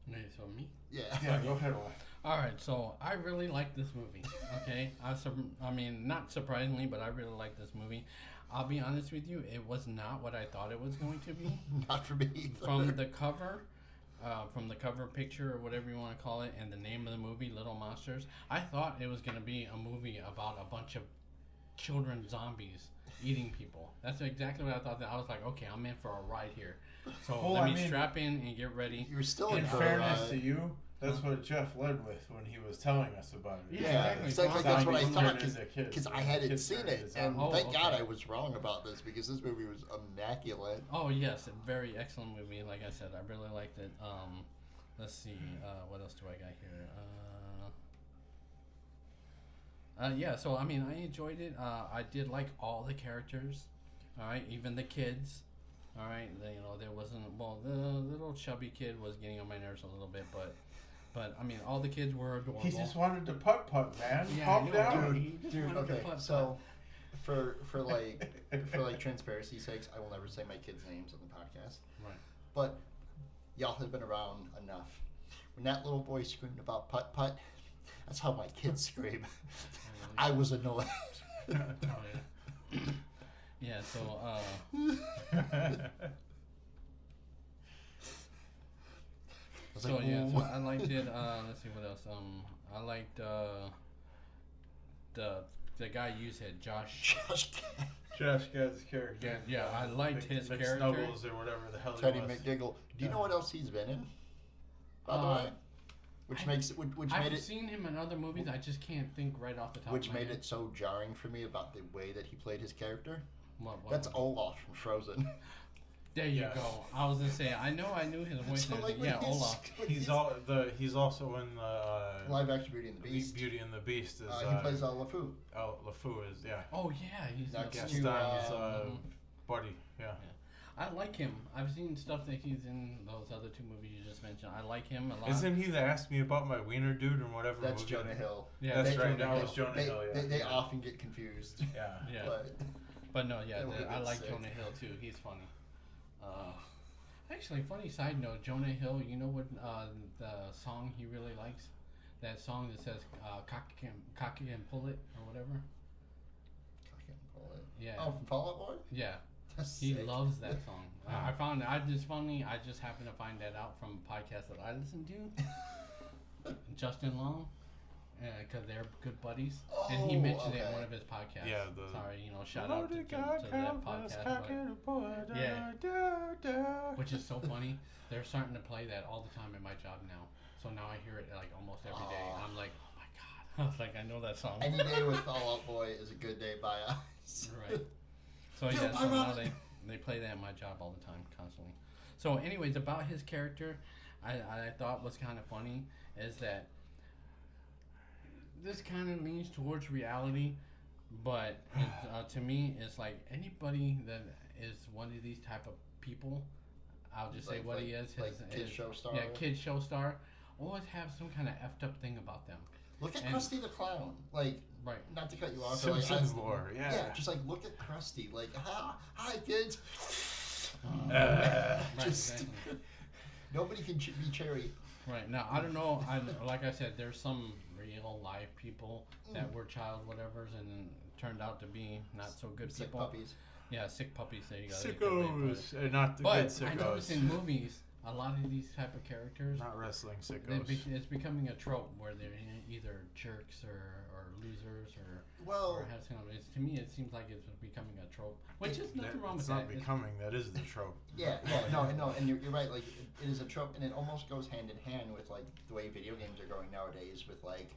S3: Okay, so me?
S1: Yeah.
S4: Yeah, go ahead, Wally.
S3: All right, so I really like this movie. Okay, I mean, not surprisingly, but I really like this movie. I'll be honest with you, it was not what I thought it was going to be.
S1: Not for me either.
S3: From the cover picture or whatever you want to call it, and the name of the movie, Little Monsters, I thought it was going to be a movie about a bunch of children zombies eating people. That's exactly what I thought. That I was like, okay, I'm in for a ride here. So
S4: Well,
S3: let
S4: I
S3: me
S4: mean,
S3: strap in and get ready.
S1: You're still
S4: In
S1: for
S4: fairness to you, that's what Jeff led with when he was telling us about it.
S3: Yeah,
S1: Yeah,
S3: exactly.
S1: that's what I
S4: Zombies
S1: thought
S4: turned into kids,
S1: because I
S4: or
S1: hadn't
S4: kids
S1: seen
S4: turned
S1: it,
S4: into
S1: and
S4: zombies.
S1: thank God
S3: okay.
S1: I was wrong about this because this movie was immaculate.
S3: Oh yes, a very excellent movie. Like I said, I really liked it. Let's see, what else do I got here? Yeah, so I mean, I enjoyed it. I did like all the characters. All right, even the kids. All right, there wasn't. Well, the little chubby kid was getting on my nerves a little bit, but I mean, all the kids were adorable.
S4: He just wanted to putt, man.
S3: Yeah,
S4: Calm
S3: I know,
S4: down.
S3: He just
S1: Dude,
S3: wanted to
S1: okay,
S3: putt.
S1: so for transparency's sakes, I will never say my kids' names on the podcast.
S3: Right.
S1: But y'all have been around enough. When that little boy screamed about putt putt, that's how my kids scream. I was annoyed.
S3: Oh, yeah. Yeah, so
S1: was
S3: so
S1: like,
S3: yeah, so
S1: "Ooh."
S3: I liked it. Let's see what else. I liked the guy you said, Josh.
S1: Josh
S4: Josh Gad's character.
S3: Yeah, I liked his character.
S4: Snuggles or whatever the hell
S1: Teddy
S4: he was.
S1: McDiggle. Do you know what else he's been in? By the
S3: Uh,
S1: way, which makes it, which
S3: I've
S1: made it,
S3: seen him in other movies. I just can't think right off the top.
S1: which
S3: of my
S1: made
S3: head.
S1: it so jarring for me about the way that he played his character.
S3: What,
S1: That's Olaf from Frozen.
S3: There you
S4: Yes.
S3: go. I was gonna say I knew his voice.
S1: So,
S3: and
S1: like, when
S3: yeah,
S1: he's-
S3: Olaf.
S1: when
S4: He's also in the
S1: live action Beauty and the Beast.
S4: Beauty and the Beast. Is
S1: He plays LeFou.
S4: LeFou is
S3: Oh yeah, he's
S1: Next
S3: yeah.
S1: to,
S4: Gaston's buddy. Yeah.
S3: I like him. I've seen stuff that he's in those other two movies you just mentioned. I like him a lot.
S4: Isn't he that asked me about my wiener dude or whatever?
S1: That's
S4: movie?
S1: Jonah Hill.
S3: Yeah,
S4: That's
S1: They-
S4: right.
S1: Jonah
S4: That was
S1: Hill.
S4: Jonah Hill. Yeah.
S1: They often get confused.
S4: Yeah.
S3: Yeah.
S1: But
S3: no, yeah,
S1: That would've
S3: I
S1: been
S3: like
S1: sick.
S3: Jonah Hill too. He's funny. Actually, funny side note, Jonah Hill. You know what the song he really likes? That song that says "cock it and pull it" or whatever.
S1: I can't pull it.
S3: Yeah.
S1: Oh, from Fall Out Boy?
S3: Yeah.
S1: That's
S3: He
S1: sick.
S3: loves that song. I found I just happened to find that out from a podcast that I listen to. Justin Long, because they're good buddies, and he
S1: Oh,
S3: mentioned it in
S1: okay.
S3: one of his podcasts.
S4: Yeah,
S3: Sorry, shout out to that podcast, but, yeah. Which is so funny. They're starting to play that all the time at my job now. So now I hear it like almost every day, and I'm like, oh my god! I was like, I know that song.
S1: Any day with Fall Out Boy is a good day by us.
S3: Right. So
S1: Feel
S3: yeah,
S1: my
S3: so now
S1: run.
S3: they play that at my job all the time, constantly. So anyways, about his character, I thought was kind of funny is that this kind of leans towards reality, but to me, it's like anybody that is one of these type of people. I'll just say what he is.
S1: Kid show star.
S3: Yeah, kid show star. Always have some kind of effed up thing about them.
S1: Look at Krusty the Clown. Like,
S3: right.
S1: Not to cut you off.
S4: Simpsons lore, yeah.
S1: Yeah, just like look at Krusty. Like, hi kids.
S3: Right,
S1: Just
S3: exactly.
S1: nobody can be cherry.
S3: Right now, I don't know. Like I said, there's some real live people that were child whatevers and turned out to be not so good
S1: Sick
S3: people.
S1: puppies.
S3: Yeah, sick puppies. There you go. That's a good way to put it.
S4: Sickos, not the
S3: But
S4: good sickos.
S3: I notice in movies, a lot of these type of characters,
S4: Not wrestling sickos.
S3: it's becoming a trope where they're either jerks or losers
S1: Well,
S3: or have some. To me, it seems like it's becoming a trope, which is nothing wrong with
S4: It's
S3: that.
S4: not becoming. That is the trope.
S1: yeah, no, and you're right. Like, it is a trope, and it almost goes hand in hand with like the way video games are going nowadays. With like,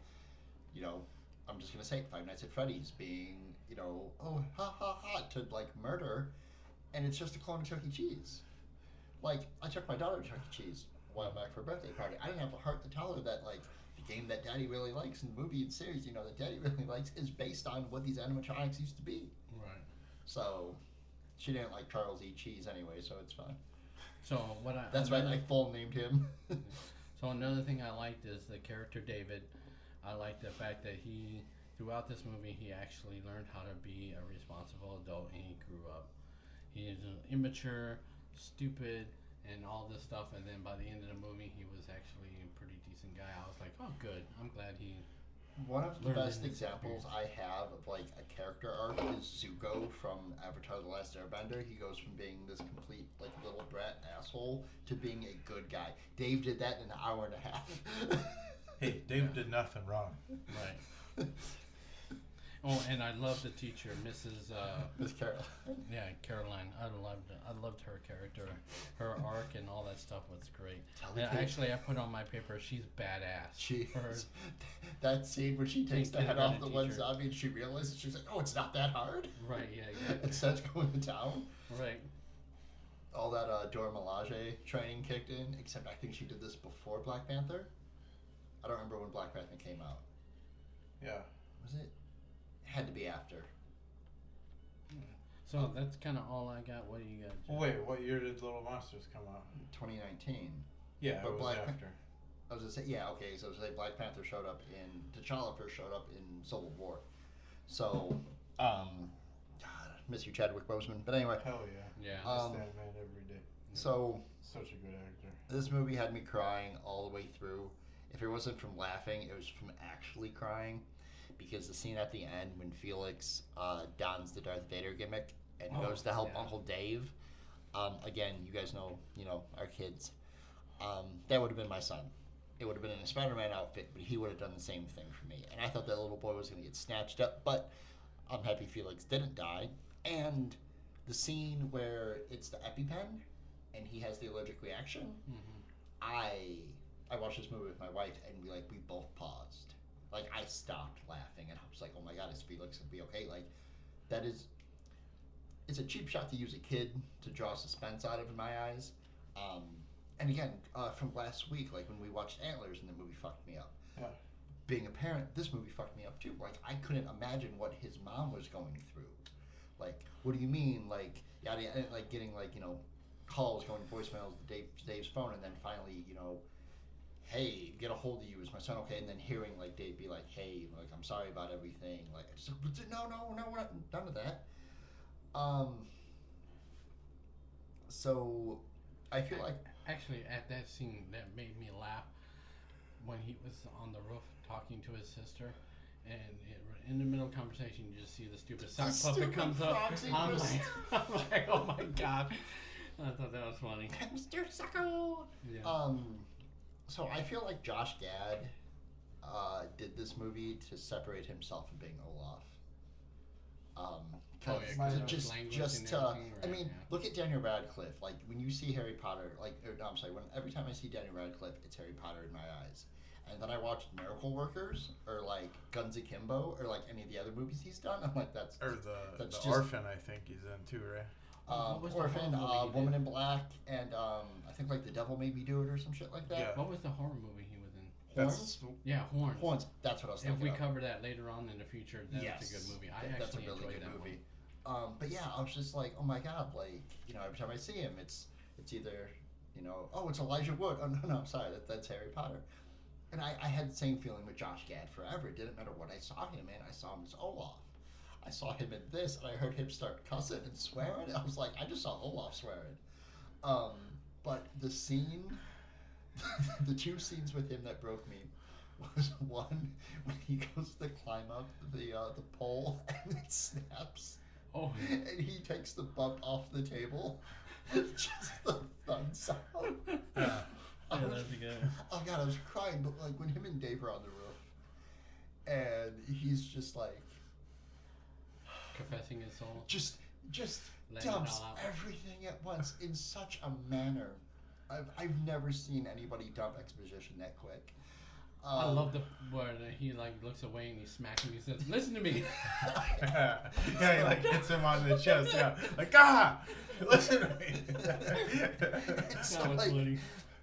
S1: I'm just gonna say Five Nights at Freddy's being, oh ha ha ha to like murder, and it's just a clone of Chuck E. Cheese. Like, I took my daughter to Chuck E. Cheese a while back for a birthday party. I didn't have the heart to tell her that like the game that Daddy really likes and the movie and series, that Daddy really likes is based on what these animatronics used to be.
S3: Right.
S1: So she didn't like Charles E. Cheese anyway, so it's fine.
S3: So
S1: That's why I full named him.
S3: So another thing I liked is the character David. I like the fact that throughout this movie, he actually learned how to be a responsible adult and he grew up. He is immature, stupid, and all this stuff. And then by the end of the movie, he was actually a pretty decent guy. I was like, oh, good. I'm glad he.
S1: One of the
S3: learned
S1: best
S3: in this
S1: examples I have of like a character arc is Zuko from Avatar: The Last Airbender. He goes from being this complete like little brat asshole to being a good guy. Dave did that in an hour and a half.
S4: Hey, Dave did nothing wrong.
S3: Right. Oh, and I love the teacher, Mrs.
S1: Miss Carol.
S3: Yeah, Caroline. I loved her character, her arc, and all that stuff was great. And actually, I put on my paper, she's badass.
S1: She
S3: for her.
S1: That scene where she takes the
S3: Being
S1: head off the
S3: kindergarten
S1: one
S3: teacher.
S1: zombie and she realizes she's like, oh, it's not that hard.
S3: Right. Yeah. Exactly.
S1: And starts going to town.
S3: Right.
S1: All that Dora Milaje training kicked in, except I think she did this before Black Panther. I don't remember when Black Panther came out.
S4: Yeah.
S1: Was it? Had to be after.
S3: So that's kind of all I got. What do you got, Jeff?
S4: Well, wait, what year did Little Monsters come out?
S1: 2019.
S4: Yeah,
S1: But
S4: it was
S1: Black
S4: after.
S1: I was gonna say, yeah, okay. So I was gonna say Black Panther showed up T'Challa first showed up in Civil War. So, God, miss you, Chadwick Boseman. But anyway,
S4: Hell yeah.
S3: Yeah.
S1: Um,
S4: Stand man every day.
S1: so
S4: Such a good actor.
S1: this movie had me crying all the way through. If it wasn't from laughing, it was from actually crying. Because the scene at the end when Felix dons the Darth Vader gimmick and goes to help
S3: yeah.
S1: Uncle Dave. Again, you guys know, our kids. That would have been my son. It would have been in a Spider-Man outfit, but he would have done the same thing for me. And I thought that little boy was going to get snatched up, but I'm happy Felix didn't die. And the scene where it's the EpiPen and he has the allergic reaction, I watched this movie with my wife and we both paused. Like, I stopped laughing and I was like, oh my God, is Felix going to be okay? Like, it's a cheap shot to use a kid to draw suspense out of in my eyes. And again, from last week, like when we watched Antlers and the movie fucked me up.
S4: Yeah.
S1: Being a parent, this movie fucked me up too. Like, I couldn't imagine what his mom was going through. Like, what do you mean? Like, yada, yada, like getting calls going voicemails to Dave's phone, and then finally, hey, get a hold of you, is my son okay? And then hearing Dave be like, hey, I'm sorry about everything. Like, I just no, we're not done with that. So I feel like
S3: Actually, at that scene, that made me laugh when he was on the roof talking to his sister, and in the middle of the conversation, you just see the stupid sock puppet comes up. I'm like, oh my God. I thought that was funny.
S1: Mr. Sucko!
S3: Yeah.
S1: So I feel like Josh Gad did this movie to separate himself from being Olaf. Look at Daniel Radcliffe. Like, when you see Harry Potter, every time I see Daniel Radcliffe, it's Harry Potter in my eyes. And then I watched Miracle Workers, or Guns Akimbo, or any of the other movies he's done. I'm like, that's
S4: Orphan, I think he's in too, right?
S1: Orphan, Woman in Black, and I think The Devil Made Me Do It or some shit like that.
S4: Yeah.
S3: What was the horror movie he was in?
S1: Horns?
S3: Yeah, Horns.
S1: Horns. That's what I was
S3: If
S1: thinking
S3: we
S1: of.
S3: cover that later on in the future, that's
S1: Yes.
S3: a good movie. I
S1: That's a
S3: actually
S1: really
S3: enjoyed
S1: good
S3: that
S1: movie.
S3: one.
S1: But yeah, I was just like, oh my god, like, every time I see him, it's either, oh, it's Elijah Wood. Oh, no, sorry, that's Harry Potter. And I had the same feeling with Josh Gad forever. It didn't matter what I saw him in. I saw him as Olaf. I saw him in this, and I heard him start cussing and swearing. And I was like, I just saw Olaf swearing. But the scene, the two scenes with him that broke me was one when he goes to climb up the pole and it snaps.
S3: Oh.
S1: And he takes the bump off the table. Just the thud sound.
S3: Yeah, that'd be good.
S1: Oh god, I was crying, but like when him and Dave are on the roof and he's just like
S3: Confessing his soul.
S1: just
S3: Letting it
S1: dumps
S3: all out.
S1: everything at once in such a manner. I've never seen anybody dump exposition that quick.
S3: I love the where he like looks away and he's smacking. He says, "Listen to me."
S4: Yeah, he like hits him on the chest. Yeah, like listen to me.
S1: So,
S3: That was
S1: like,
S3: funny.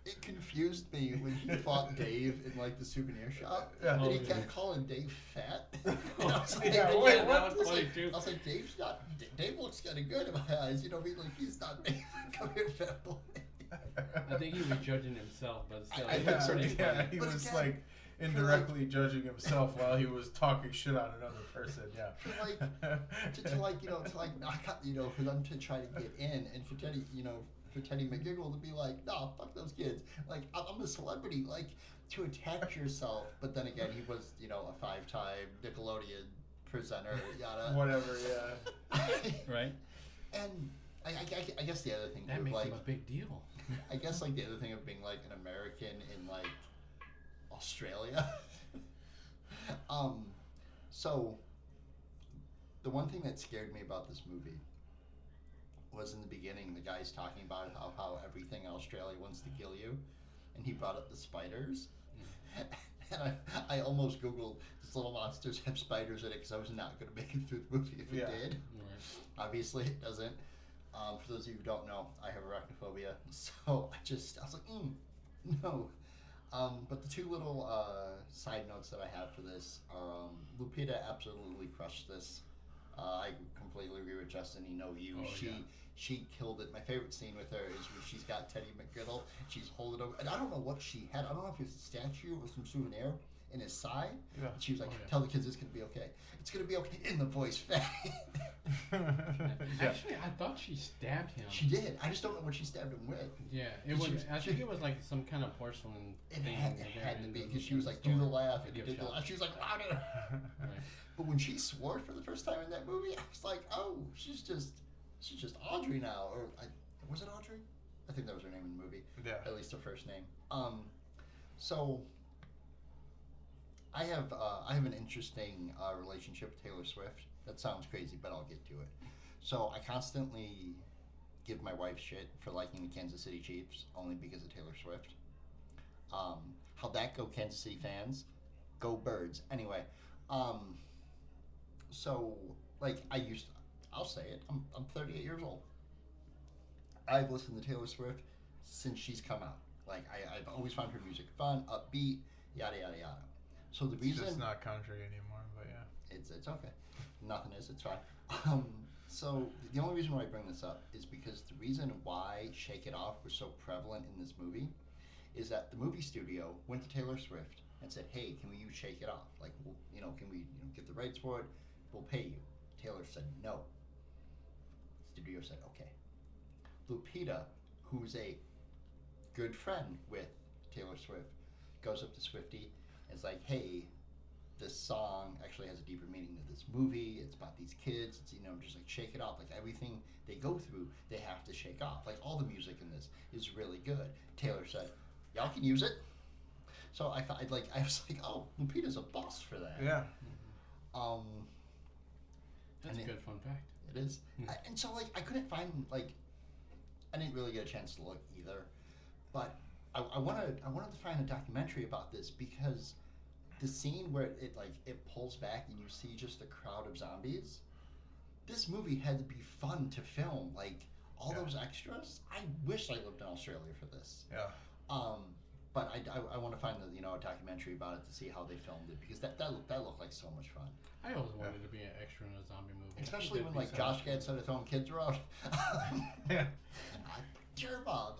S1: it confused me when he fought Dave in like the souvenir shop.
S4: Yeah.
S1: And he
S3: Oh,
S1: kept
S3: yeah.
S1: calling Dave fat. And I was like,
S4: Yeah,
S1: wait,
S4: wait,
S1: what?
S3: that
S1: I
S3: was
S1: was
S3: funny
S1: like,
S3: too.
S1: I was like, Dave looks kind of good in my eyes. I mean, like he's not Dave. Come here, fat boy.
S3: I think he was judging himself, but still,
S1: I
S3: it
S1: think
S3: was
S1: so,
S3: pretty
S1: too.
S4: Yeah,
S3: funny.
S4: he
S1: But
S4: was
S1: again,
S4: like indirectly judging himself while he was talking shit on another person. Yeah.
S1: To knock out, for them to try to get in, and for Teddy, for Teddy McGiggle to be like, no, fuck those kids. Like, I'm a celebrity. Like, to attach yourself. But then again, he was, a 5-time Nickelodeon presenter, yada.
S4: Whatever. Yeah.
S3: Right?
S1: And I guess the other thing
S3: That
S1: too,
S3: makes
S1: like,
S3: him a big deal.
S1: I guess like the other thing of being like an American in like Australia. So the one thing that scared me about this movie was in the beginning the guy's talking about how everything in Australia wants to kill you, and he brought up the spiders. And I almost Googled, does Little Monsters have spiders in it, because I was not going to make it through the movie if it did.
S3: Right.
S1: Obviously it doesn't. For those of you who don't know, I have arachnophobia, so I was like, no. But the two little side notes that I have for this are Lupita absolutely crushed this. I completely agree with Justin. You.
S3: Oh,
S1: She killed it. My favorite scene with her is when she's got Teddy McGiddle. She's holding him, and I don't know what she had. I don't know if it's a statue or some souvenir in his side.
S4: Yeah.
S1: And she was like,
S3: Oh, yeah.
S1: "Tell the kids it's gonna be okay. It's gonna be okay." In the voice, Fatty.
S3: Actually, I thought she stabbed him.
S1: She did. I just don't know what she stabbed him with.
S3: Yeah,
S1: She
S3: was.
S1: was-
S3: I think it was like some kind of porcelain
S1: It
S3: thing.
S1: had to be, because she was like, do the laugh, and he did the laugh. She was like, louder.
S3: Right.
S1: But when she swore for the first time in that movie, I was like, oh, she's just Audrey now. Or was it Audrey? I think that was her name in the movie.
S4: Yeah.
S1: At least her first name. So I have an interesting relationship with Taylor Swift. That sounds crazy, but I'll get to it. So I constantly give my wife shit for liking the Kansas City Chiefs only because of Taylor Swift. How'd that go, Kansas City fans? Go Birds. Anyway, so like I'll say it. I'm 38 years old. I've listened to Taylor Swift since she's come out. Like I've always found her music fun, upbeat, yada yada yada. So the
S4: It's
S1: reason
S4: just not country anymore, but yeah.
S1: it's okay. Nothing is. It's fine. So the only reason why I bring this up is because the reason why Shake It Off was so prevalent in this movie is that the movie studio went to Taylor Swift and said, "Hey, can we use Shake It Off? Like, can we get the rights for it? We'll pay you." Taylor said no. Studio said okay. Lupita, who's a good friend with Taylor Swift, goes up to Swiftie and is like, "Hey, this song actually has a deeper meaning to this movie. It's about these kids. It's just like shake it off. Like everything they go through, they have to shake off. Like all the music in this is really good." Taylor said, "Y'all can use it." So I was like, "Oh, Lupita's a boss for that."
S4: Yeah.
S3: That's a good fun fact.
S1: It is. And so I couldn't find I didn't really get a chance to look either, but I wanted to find a documentary about this because the scene where it pulls back and you see just a crowd of zombies. This movie had to be fun to film. Like all those extras. I wish I lived in Australia for this.
S4: Yeah.
S1: But I want to find a documentary about it to see how they filmed it, because that looked like so much fun.
S3: I always wanted to be an extra in a zombie movie.
S1: Especially when
S3: That'd
S1: like
S3: be so
S1: Josh
S3: much
S1: Gad started throwing kids around.
S3: Yeah.
S1: Your mom,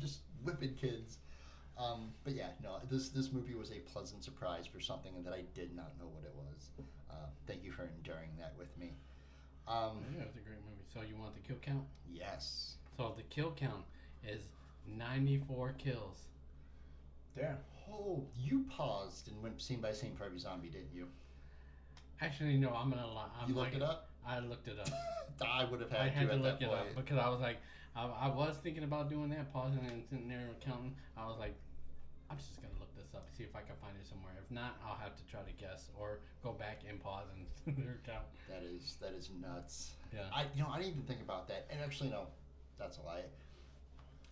S1: just whipping kids. But yeah, no, this movie was a pleasant surprise for something that I did not know what it was. Thank you for enduring that with me.
S3: Yeah, it's a great movie. So you want the kill count?
S1: Yes.
S3: So the kill count is 94 kills.
S2: Damn.
S1: Oh, you paused and went scene by scene for every zombie, didn't you?
S3: Actually, no, I'm gonna lie.
S1: You looked it up?
S3: I looked it up.
S1: I would have
S3: I
S1: had
S3: had
S1: to
S3: to
S1: at
S3: look
S1: that
S3: it
S1: point.
S3: up because I was like, I was thinking about doing that, pausing and sitting there and counting. I was like, I'm just gonna look this up, see if I can find it somewhere. If not, I'll have to try to guess or go back and pause and count.
S1: That is nuts.
S3: Yeah.
S1: I didn't even think about that. And actually, no, that's a lie.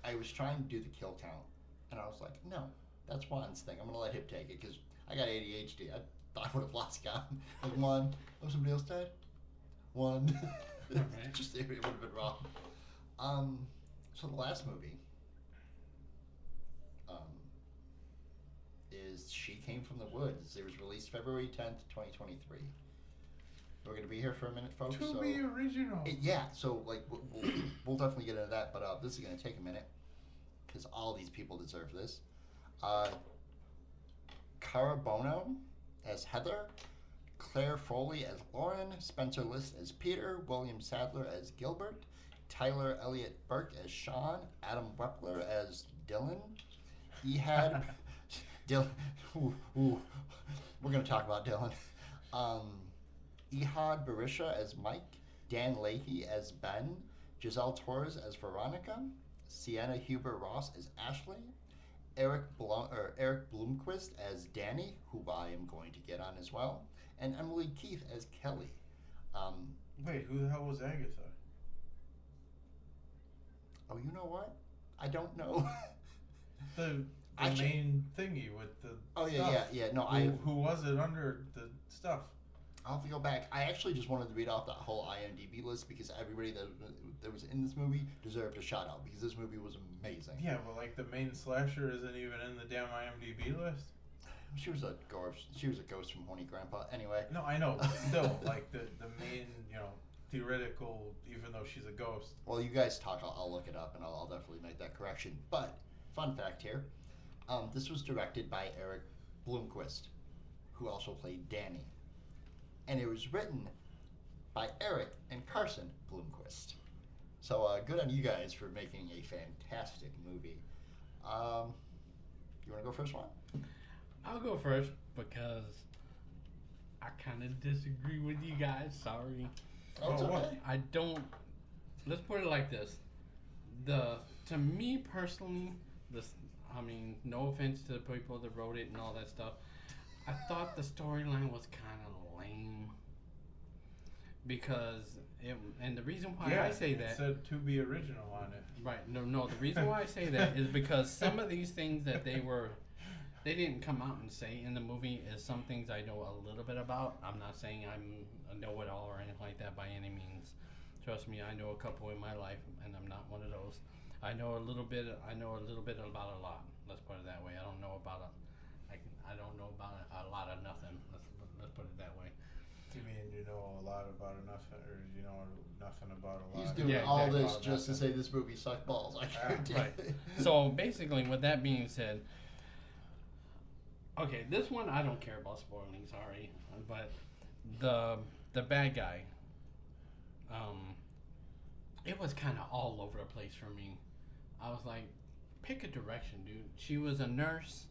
S1: I was trying to do the kill count, and I was like, no, that's Juan's thing. I'm gonna let him take it because I got ADHD. I thought I would have lost count. Like one. Oh, somebody else died. One.
S3: Alright.
S1: Just it would have been wrong. So the last movie is She Came from the Woods. It was released February 10th, 2023. We're going to be here for a minute, folks.
S2: To be original.
S1: Yeah, so like we'll definitely get into that, but this is going to take a minute because all these people deserve this. Cara Bono as Heather, Claire Foley as Lauren, Spencer List as Peter, William Sadler as Gilbert, Tyler Elliott Burke as Sean, Adam Wepler as Dylan, Ehad Dylan. We're going to talk about Dylan. Ehad Barisha as Mike, Dan Leahy as Ben, Giselle Torres as Veronica, Sienna Huber Ross as Ashley, Eric Bloomquist as Danny, who I am going to get on as well, and Emily Keith as Kelly.
S2: Wait, who the hell was Agatha?
S1: Oh, you know what? I don't know.
S2: The
S1: Actually-
S2: main thingy with the
S1: Oh
S2: stuff.
S1: yeah. No,
S2: Who was it under the stuff?
S1: I'll have to go back. I actually just wanted to read off that whole IMDb list because everybody that was in this movie deserved a shout out because this movie was amazing.
S2: Yeah, but like the main slasher isn't even in the damn IMDb list.
S1: She was a ghost. She was a ghost from Horny Grandpa. Anyway.
S2: No, I know, but still, like the main, theoretical, even though she's a ghost.
S1: Well, you guys talk. I'll look it up and I'll definitely make that correction. But fun fact here, this was directed by Eric Bloomquist, who also played Danny, and it was written by Eric and Carson Bloomquist. So good on you guys for making a fantastic movie. You want to go first, Juan?
S3: I'll go first because I kind of disagree with you guys. Sorry.
S1: Oh, it's
S2: what?
S1: okay.
S3: I don't. Let's put it like this. To me personally, no offense to the people that wrote it and all that stuff, I thought the storyline was kind of lame. Because and the reason why I say that.
S2: It said to be original on it.
S3: Right. No. The reason why I say that is because some of these things that they didn't come out and say in the movie is some things I know a little bit about. I'm not saying I'm a know-it-all or anything like that by any means. Trust me, I know a couple in my life, and I'm not one of those. I know a little bit about a lot. Let's put it that way. I don't know about a lot of nothing. Let's put it that way.
S2: You mean you know a lot about nothing, or you know nothing about a lot?
S1: He's doing
S3: Yeah,
S1: all
S3: exactly.
S1: this just to say this movie sucked balls. I guarantee.
S3: Right. So basically, with that being said, okay, this one I don't care about spoiling. Sorry, but the bad guy, it was kind of all over the place for me. I was like, pick a direction, dude. She was a nurse.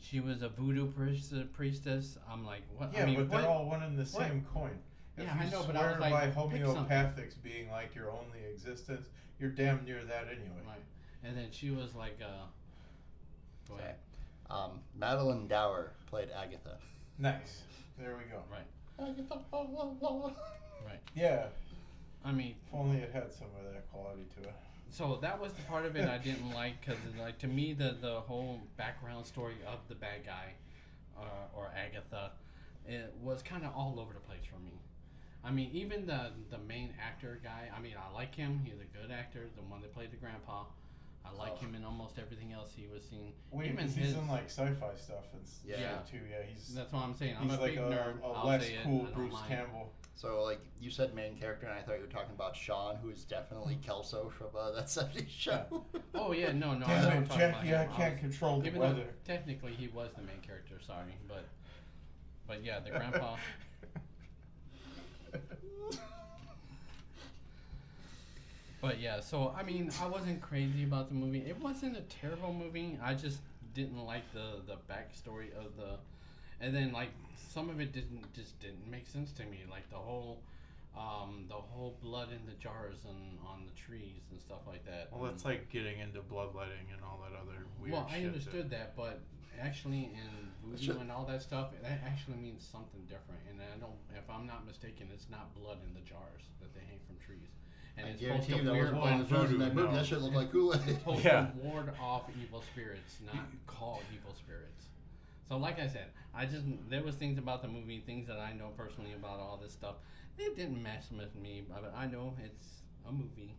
S3: She was a voodoo priestess. I'm like, what?
S2: Yeah, but they're all one and the
S3: What?
S2: same coin. If
S3: Yeah,
S2: you
S3: I know, but
S2: swear
S3: I was like,
S2: by
S3: pick something.
S2: homeopathics being like your only existence, you're damn near that anyway.
S3: Right. And then she was like, go ahead.
S1: Madeline Dower played Agatha.
S2: Nice. There we go.
S3: Right.
S1: Agatha.
S3: Right.
S2: Yeah.
S3: I mean,
S2: If only it had some of that quality to it.
S3: so that was the part of it I didn't like because, like, to me, the whole background story of the bad guy, or Agatha, it was kind of all over the place for me. I mean, even the main actor guy. I mean, I like him. He's a good actor. The one that played the grandpa. I like him in almost everything else he was seen.
S4: Well,
S3: Even
S4: he's
S3: his,
S4: in like sci-fi stuff and
S1: Yeah.
S4: shit too. Yeah, he's
S3: that's what I'm saying. I'm
S4: he's
S3: a
S4: like
S3: big nerd.
S4: a
S3: I'll
S4: less
S3: say it,
S4: cool
S3: I don't
S4: Bruce
S3: mind.
S4: Campbell.
S1: So, like, you said main character, and I thought you were talking about Sean, who is definitely Kelso from that 70s show.
S3: Oh yeah, no, I
S4: Damn
S3: don't
S4: it,
S3: talk about
S4: Jackie!
S3: him.
S4: I can't control the
S3: Even though
S4: weather.
S3: technically he was the main character, sorry, but yeah, the grandpa. But yeah, so I mean, I wasn't crazy about the movie. It wasn't a terrible movie. I just didn't like the backstory of and then like some of it didn't make sense to me. Like the whole blood in the jars and on the trees and stuff like that.
S2: Well, that's like getting into bloodletting and all that other weird
S3: Well,
S2: shit.
S3: I understood that, but actually in voodoo and all that stuff, that actually means something different. And I don't, if I'm not mistaken, it's not blood in the jars that they hang from trees. And
S1: I
S3: it's supposed
S1: guarantee
S3: to
S1: you that was
S3: ward
S1: one of the drugs in that
S2: voodoo,
S1: movie.
S2: no.
S1: That shit looked like Kool-Aid.
S3: It's supposed
S2: Yeah.
S3: to ward off evil spirits, not call evil spirits. So, like I said, there was things about the movie, things that I know personally about all this stuff. It didn't mess with me, but I know it's a movie,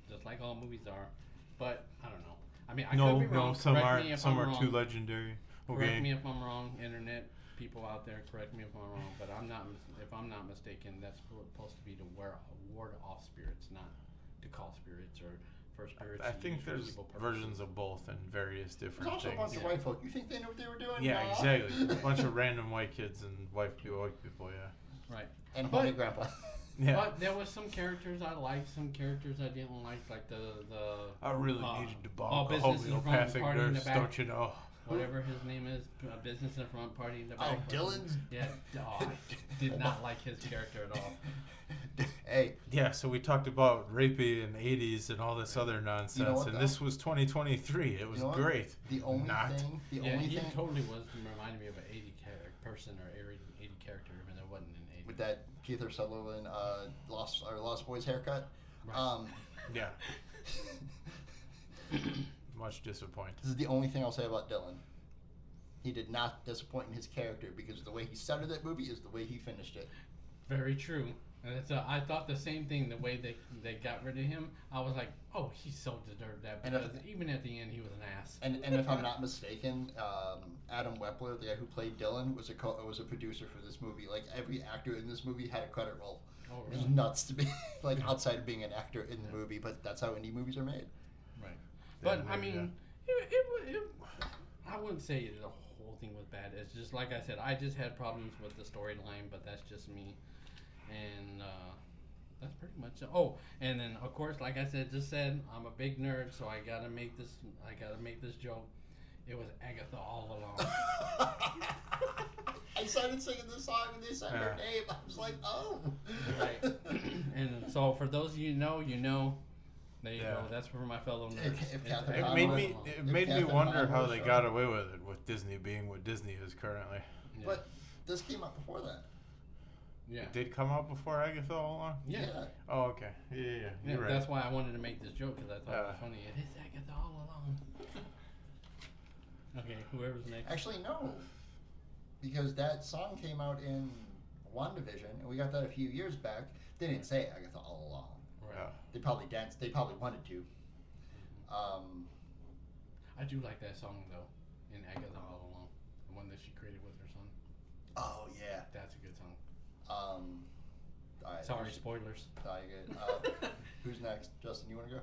S3: just like all movies are. But I don't know. I mean, I could be wrong.
S2: some
S3: Correct me
S2: are
S3: if
S2: some
S3: I'm
S2: are
S3: wrong.
S2: too legendary.
S3: Correct
S2: Okay.
S3: me if I'm wrong, internet people out there. Correct me if I'm wrong, but if I'm not mistaken, that's supposed to be to ward off spirits, not to call spirits or for spirits.
S2: I
S3: to
S2: think
S3: use for
S2: there's
S3: evil purposes.
S2: versions of both and various
S1: There's
S2: different
S1: also a
S2: things.
S1: bunch of white folk. You think they knew what they were doing?
S2: Yeah,
S1: Nah.
S2: exactly. A bunch of random white kids and white people. Yeah.
S3: Right.
S1: And
S3: But-
S1: Honey Grandpa.
S2: Yeah.
S3: But there was some characters I liked, some characters I didn't like the
S2: I really
S3: uh,
S2: needed to
S3: all
S2: bonk a
S3: business in front,
S2: homeopathic
S3: party in the
S2: nurse,
S3: back.
S2: don't you know?
S3: whatever his name is, business in front, party in the
S1: Oh,
S3: back.
S1: Dylan's.
S3: Yeah. Oh, I did not like his character at all.
S1: Hey,
S2: Yeah, so we talked about rapey in the 80s and all this other nonsense,
S1: what,
S2: and
S1: though?
S2: this was 2023. It was
S1: You know what?
S2: great.
S1: the only
S2: Not.
S1: thing, the
S3: Yeah,
S1: only
S3: he
S1: thing
S3: totally was reminded me of an 80 person or 80 character, even though it wasn't an 80.
S1: with that Keith Sutherland Lost Boys haircut.
S3: Right.
S2: Yeah. Much disappointed.
S1: This is the only thing I'll say about Dylan. He did not disappoint in his character because the way he started that movie is the way he finished it.
S3: Very true. And it's I thought the same thing. The way they got rid of him, I was like, oh, he so deserved that.
S1: And if-
S3: Because even at the end, he was an ass.
S1: And if I'm not mistaken, Adam Wepler, the guy who played Dylan, was a producer for this movie. Like every actor in this movie had a credit roll.
S3: Oh,
S1: It was
S3: really?
S1: nuts to be like outside of being an actor in the movie, but that's how indie movies are made.
S3: Right. But
S2: Yeah,
S3: I mean, it I wouldn't say the whole thing was bad. It's just like I said, I just had problems with the storyline, but that's just me. And that's pretty much it. Oh, and then of course, like I said, I'm a big nerd, so I gotta make this joke. It was Agatha all along.
S1: I started singing the song when they said her name. I was like, oh.
S3: Right. And so for those of you who know. There you
S2: Yeah.
S3: go. That's for my fellow nerds.
S1: If
S3: It's
S1: Catherine
S2: It
S3: Agatha
S2: made
S3: all
S2: me.
S3: along.
S2: It made me
S1: Catherine
S2: wonder
S1: Hahn
S2: how
S1: was
S2: they
S1: show.
S2: got away with it, with Disney being what Disney is currently.
S3: Yeah.
S1: But this came out before that.
S3: yeah.
S2: It did come out before Agatha all along.
S3: Yeah.
S2: Oh, okay. Yeah.
S3: Yeah,
S2: You're right.
S3: that's why I wanted to make this joke because I thought it was
S2: Yeah.
S3: funny. It is Agatha all along. Okay, whoever's next.
S1: Actually, no. Because that song came out in WandaVision, and we got that a few years back. They didn't say Agatha all along.
S3: Right.
S2: Yeah.
S1: They probably danced. They probably wanted to.
S3: I do like that song though, in Agatha all along, the one that she created with her son.
S1: Oh yeah.
S3: That's a good song.
S1: All right,
S3: Sorry,
S1: who's-
S3: spoilers.
S1: no, you're good. Who's next? Justin, you want to go?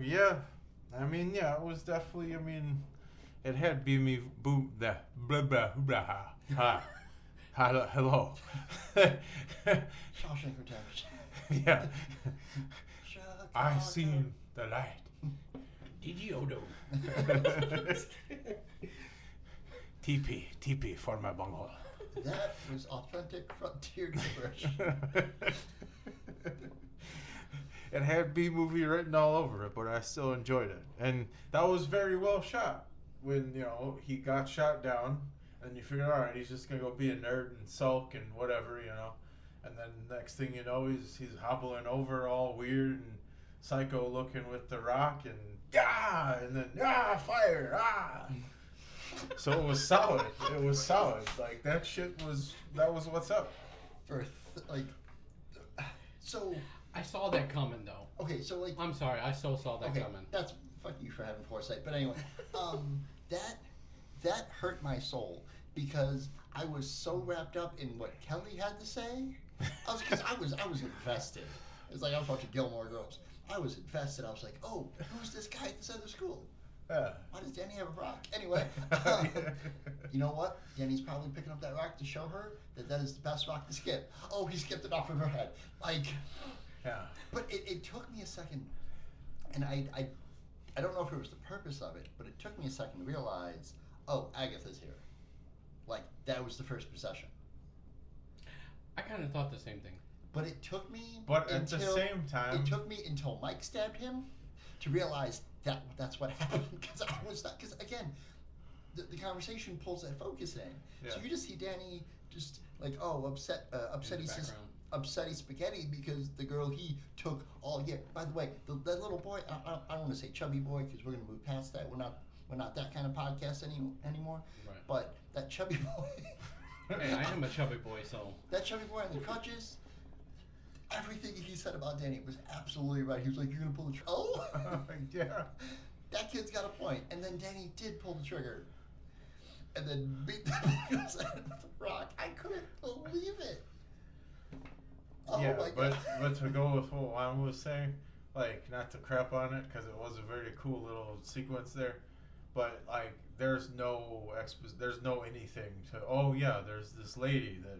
S2: Yeah. I mean, yeah, it was definitely. I mean, it had be me boom the blah blah blah ha. Hello.
S1: Shawshank Redemption.
S2: Yeah. I seen the light.
S3: Didiodo.
S2: TP for my bunghole.
S1: That was authentic frontier gibberish.
S2: It had B movie written all over it, but I still enjoyed it, and that was very well shot. When he got shot down, and you figure, all right, he's just gonna go be a nerd and sulk and whatever, and then next thing you know, he's hobbling over all weird and psycho looking with the rock, and and then fire, So it was solid. It was solid. Like that was what's up.
S1: So
S3: I saw that coming though.
S1: Okay, so like,
S3: I'm sorry, I so saw that
S1: okay,
S3: coming.
S1: that's fuck you for having foresight. But anyway, that hurt my soul because I was so wrapped up in what Kelly had to say. I was invested. It's like I was watching Gilmore Girls. I was invested. I was like, oh, who's this guy at this other school?
S2: Yeah.
S1: Why does Danny have a rock? Anyway, you know what? Danny's probably picking up that rock to show her that is the best rock to skip. Oh, he skipped it off of her head. Like,
S2: Yeah.
S1: but it took me a second, and I don't know if it was the purpose of it, but it took me a second to realize, oh, Agatha's here. Like, that was the first possession.
S3: I kind of thought the same thing.
S1: But it took me
S2: But at the same time,
S1: it took me until Mike stabbed him to realize that's what happened. Because I was not, because again, the conversation pulls that focus in.
S2: Yeah.
S1: So you just see Danny just like, oh, upsetty spaghetti because the girl he took all year. By the way, that little boy, I don't want to say chubby boy because we're gonna move past that. We're not that kind of podcast anymore.
S3: Right.
S1: But that chubby boy.
S3: Hey, I am a chubby boy, so.
S1: That chubby boy on the crutches. Everything he said about Danny was absolutely right. He was like, "You're gonna pull the trigger." Oh,
S2: yeah.
S1: That kid's got a point. And then Danny did pull the trigger, and then beat the with the rock. I couldn't believe it. Oh
S2: Yeah,
S1: my
S2: but
S1: god!
S2: to go with what Juan was saying, like, not to crap on it because it was a very cool little sequence there, but like, there's no anything to. Oh yeah, there's this lady that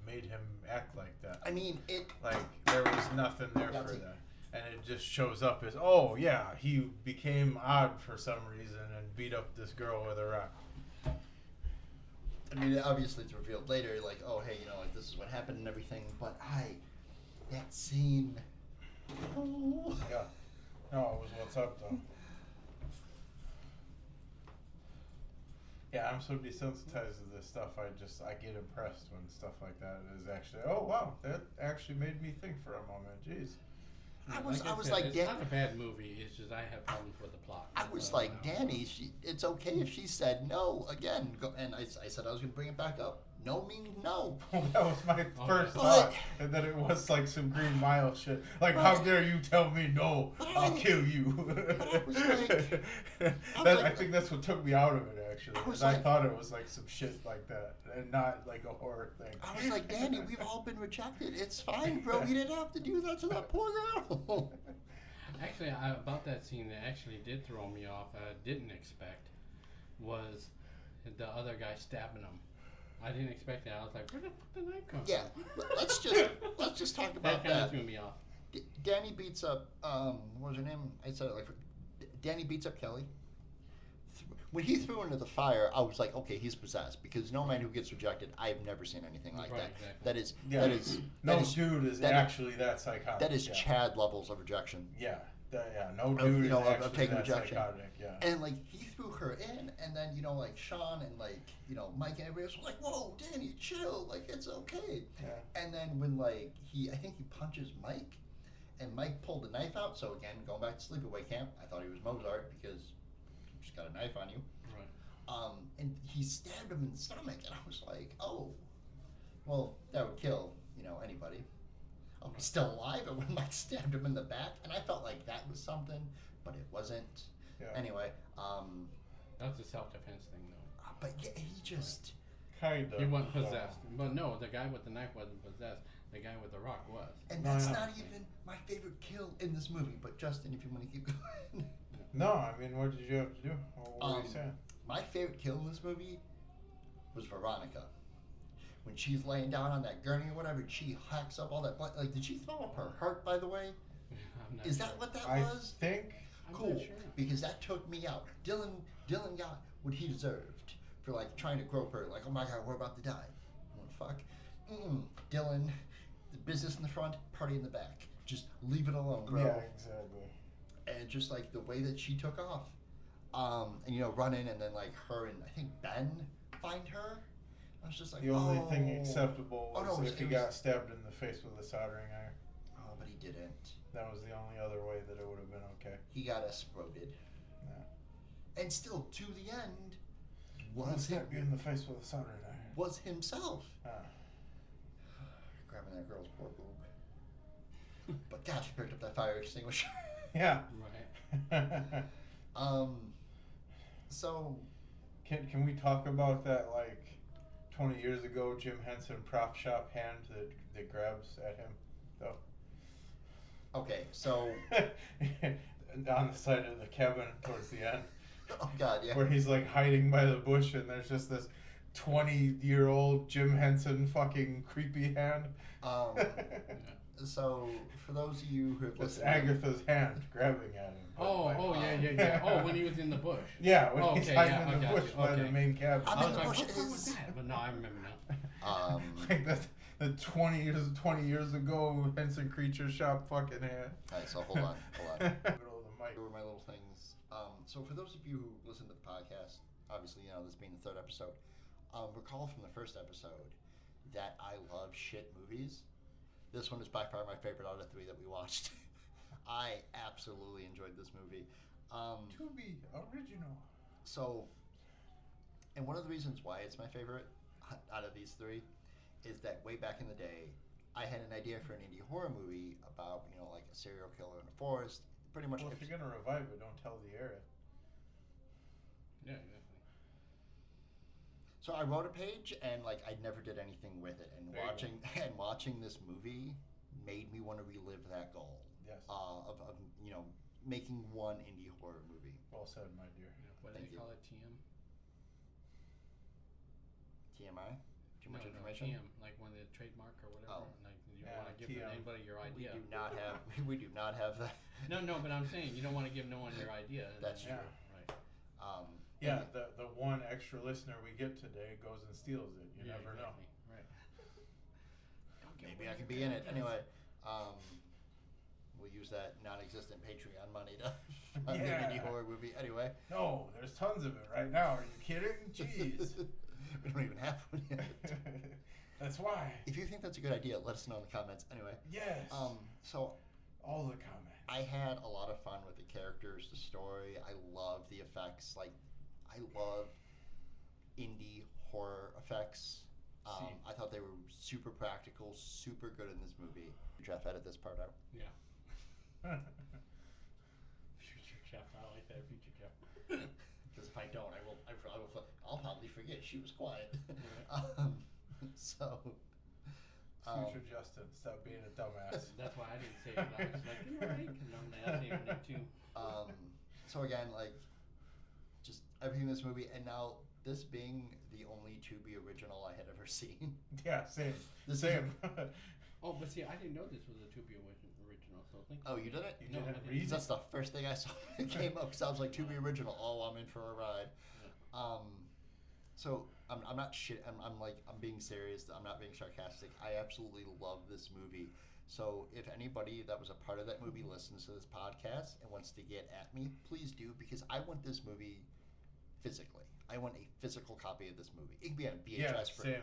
S2: made him act like that.
S1: I mean, it.
S2: Like, there was nothing there for that, and it just shows up as, oh yeah, he became odd for some reason and beat up this girl with a rock.
S1: I mean, obviously it's revealed later, like, oh hey, you know, like this is what happened and everything. But that scene. Oh.
S2: Yeah. No, it was what's up though. Yeah, I'm so desensitized to this stuff. I get impressed when stuff like that is actually. Oh wow, that actually made me think for a moment. Jeez.
S1: I was
S3: said,
S1: like,
S3: it's not a bad movie. It's just I have problems with the plot.
S1: I was like, Danny, it's okay if she said no again. And I said I was going to bring it back up. No means no.
S2: That was my first
S1: But-
S2: thought, and that it was like some Green Mile shit. Like, how dare you tell me no? I'll kill you.
S1: I was like-
S2: I think that's what took me out of it, actually.
S1: I was
S2: I
S1: like-
S2: thought it was like some shit like that, and not like a horror thing.
S1: I was like, Danny, we've all been rejected. It's fine, bro. You didn't have to do that to that poor girl.
S3: Actually, about that scene that actually did throw me off, I didn't expect, was the other guy stabbing him. I didn't expect that. I was like, where the fuck did that come
S1: Yeah,
S3: from?
S1: let's just talk
S3: That
S1: about
S3: kind of
S1: that.
S3: threw me off.
S1: Danny beats up what was her name? I said it like Danny beats up Kelly. When he threw into the fire, I was like, okay, he's possessed because no man who gets rejected, I've never seen anything like
S3: Right,
S1: that.
S3: exactly.
S1: That is
S2: Yeah.
S1: that is
S2: No
S1: that is,
S2: dude is
S1: that is-
S2: actually that psychotic.
S1: that is
S2: yeah.
S1: Chad levels of rejection.
S2: Yeah, no dude
S1: you know,
S2: is
S1: of
S2: actually
S1: taking
S2: that
S1: rejection.
S2: psychotic. Yeah.
S1: And like he threw her in, and then you know like Sean and like you know Mike and everybody else was like, "Whoa, Danny, chill, like it's okay."
S2: Yeah.
S1: And then when like I think he punches Mike, and Mike pulled the knife out. So again, going back to Sleepaway Camp, I thought he was Mozart because you just got a knife on you.
S3: Right.
S1: And he stabbed him in the stomach, and I was like, "Oh, well, that would kill anybody." I was still alive, and when Mike stabbed him in the back, and I felt like that was something, but it wasn't.
S2: Yeah.
S1: Anyway,
S3: That's a self-defense thing, though.
S1: but yeah, he just.
S2: Kind of.
S3: He wasn't possessed. But no, the guy with the knife wasn't possessed. The guy with the rock was.
S1: And
S2: No,
S1: that's
S2: no.
S1: not even my favorite kill in this movie. But Justin, if you want to keep going.
S2: No, I mean, what did you have to do? What were you saying?
S1: My favorite kill in this movie was Veronica. When she's laying down on that gurney or whatever, and she hacks up all that blood. Like, did she throw up her heart, by the way?
S3: I'm not
S1: Is
S3: sure.
S1: that what that
S2: I
S1: was?
S2: think.
S3: I'm
S1: Cool.
S3: not sure.
S1: Because that took me out. Dylan got what he deserved for, like, trying to grope her. Like, oh my god, we're about to die. Oh, fuck. Dylan, the business in the front, party in the back. Just leave it alone, bro.
S2: Yeah, exactly.
S1: And just like the way that she took off, and running, and then like her and I think Ben find her. I was just like,
S2: The only thing
S1: oh.
S2: acceptable
S1: Oh,
S2: was
S1: no, it was-
S2: if he
S1: it
S2: got
S1: was-
S2: stabbed in the face with a soldering iron.
S1: Oh, but he didn't.
S2: That was the only other way that it would have been okay.
S1: He got exploded.
S2: Yeah.
S1: And still, to the end,
S2: What
S1: was
S2: does
S1: him,
S2: that be in the face with a soldering iron?
S1: was himself
S2: Ah.
S1: grabbing that girl's poor boob. But God, she picked up that fire extinguisher.
S4: Yeah.
S3: Right.
S1: So,
S4: Can we talk about that, like, 20 years ago Jim Henson prop shop hand that grabs at him, though?
S1: okay, so
S4: On the side of the cabin towards the end.
S1: oh God, yeah.
S4: Where he's like hiding by the bush and there's just this 20-year-old Jim Henson fucking creepy hand.
S1: So for those of you who have
S4: It's
S1: listened,
S4: Agatha's hand grabbing at him.
S3: Yeah. Oh, when he was in the bush.
S4: Yeah, when he's
S3: Okay,
S4: hiding
S3: yeah,
S4: in the
S3: I got
S4: bush
S3: you,
S4: by the
S3: okay.
S4: main cabin.
S1: I'm
S3: I
S1: in
S3: was
S1: the
S3: like,
S1: bushes.
S3: what was that? But no, I remember now.
S4: Like the 20 years ago Henson Creature Shop fucking hand.
S1: Alright, so hold on.
S4: Middle of the mic.
S1: Here were my little things. So for those of you who listen to the podcast, obviously, you know, this being the third episode, recall from the first episode that I love shit movies. This one is by far my favorite out of 3 that we watched. I absolutely enjoyed this movie.
S4: To be original.
S1: So, and one of the reasons why it's my favorite out of these 3 is that way back in the day, I had an idea for an indie horror movie about, you know, like a serial killer in a forest. Pretty much.
S4: Well, if you're gonna revive it, don't tell the area.
S3: Yeah, exactly.
S1: So I wrote a page and like I never did anything with it, and
S4: There you
S1: watching this movie made me want to relive that goal.
S4: Yes.
S1: Of you know, making one indie horror movie.
S4: Well said, my dear.
S3: What do
S1: Thank
S3: they
S1: you.
S3: call it? TM?
S1: TMI? Too much
S3: No,
S1: information?
S3: TM, like when the trademark or whatever.
S1: Oh.
S3: Like you
S4: Yeah,
S3: don't want to give
S4: TM.
S3: anybody your idea.
S1: We do not have that.
S3: No, but I'm saying you don't want to give no one your idea.
S1: That's
S4: Yeah.
S1: true.
S3: Right.
S4: Yeah, the one extra listener we get today goes and steals it. You
S3: Yeah,
S4: never know.
S3: exactly. Right. Don't give
S1: Maybe
S3: away
S1: I can
S3: your
S1: be in it.
S3: ideas.
S1: Anyway, we'll use that non-existent Patreon money to fund the
S4: Yeah.
S1: indie horror movie. Anyway.
S4: No, there's tons of it right now. Are you kidding? Jeez.
S1: We don't even have one yet.
S4: That's why.
S1: If you think that's a good idea, let us know in the comments. Anyway.
S4: Yes.
S1: So
S4: All the comments.
S1: I had a lot of fun with the characters, the story. I love the effects. Like, I love indie horror effects. I thought they were super practical, super good in this movie. Jeff, edit this part out.
S3: Yeah. Future chef. I like that, future chef.
S1: Because if I don't, I'll probably forget. She was quiet.
S3: Right.
S1: So.
S4: Future Justin, stop being a dumbass.
S3: That's why I didn't say it. I was like, you're right. No, I say it too.
S1: So again, like, just everything in this movie, and now this being the only To Be original I had ever seen.
S4: Yeah, same.
S1: This
S4: Same.
S3: Oh, but see, I didn't know this was a To Be original, so thank you.
S1: Oh, you did it?
S4: You
S3: No,
S4: didn't
S3: I didn't.
S4: read it?
S1: That's the first thing I saw when it came up. Sounds like To Be original. Oh, I'm in for a ride. So I'm not shit. I'm being serious. I'm not being sarcastic. I absolutely love this movie. So if anybody that was a part of that movie listens to this podcast and wants to get at me, please do, because I want this movie physically. I want a physical copy of this movie. It can be on VHS.
S4: Yeah,
S1: for,
S4: same.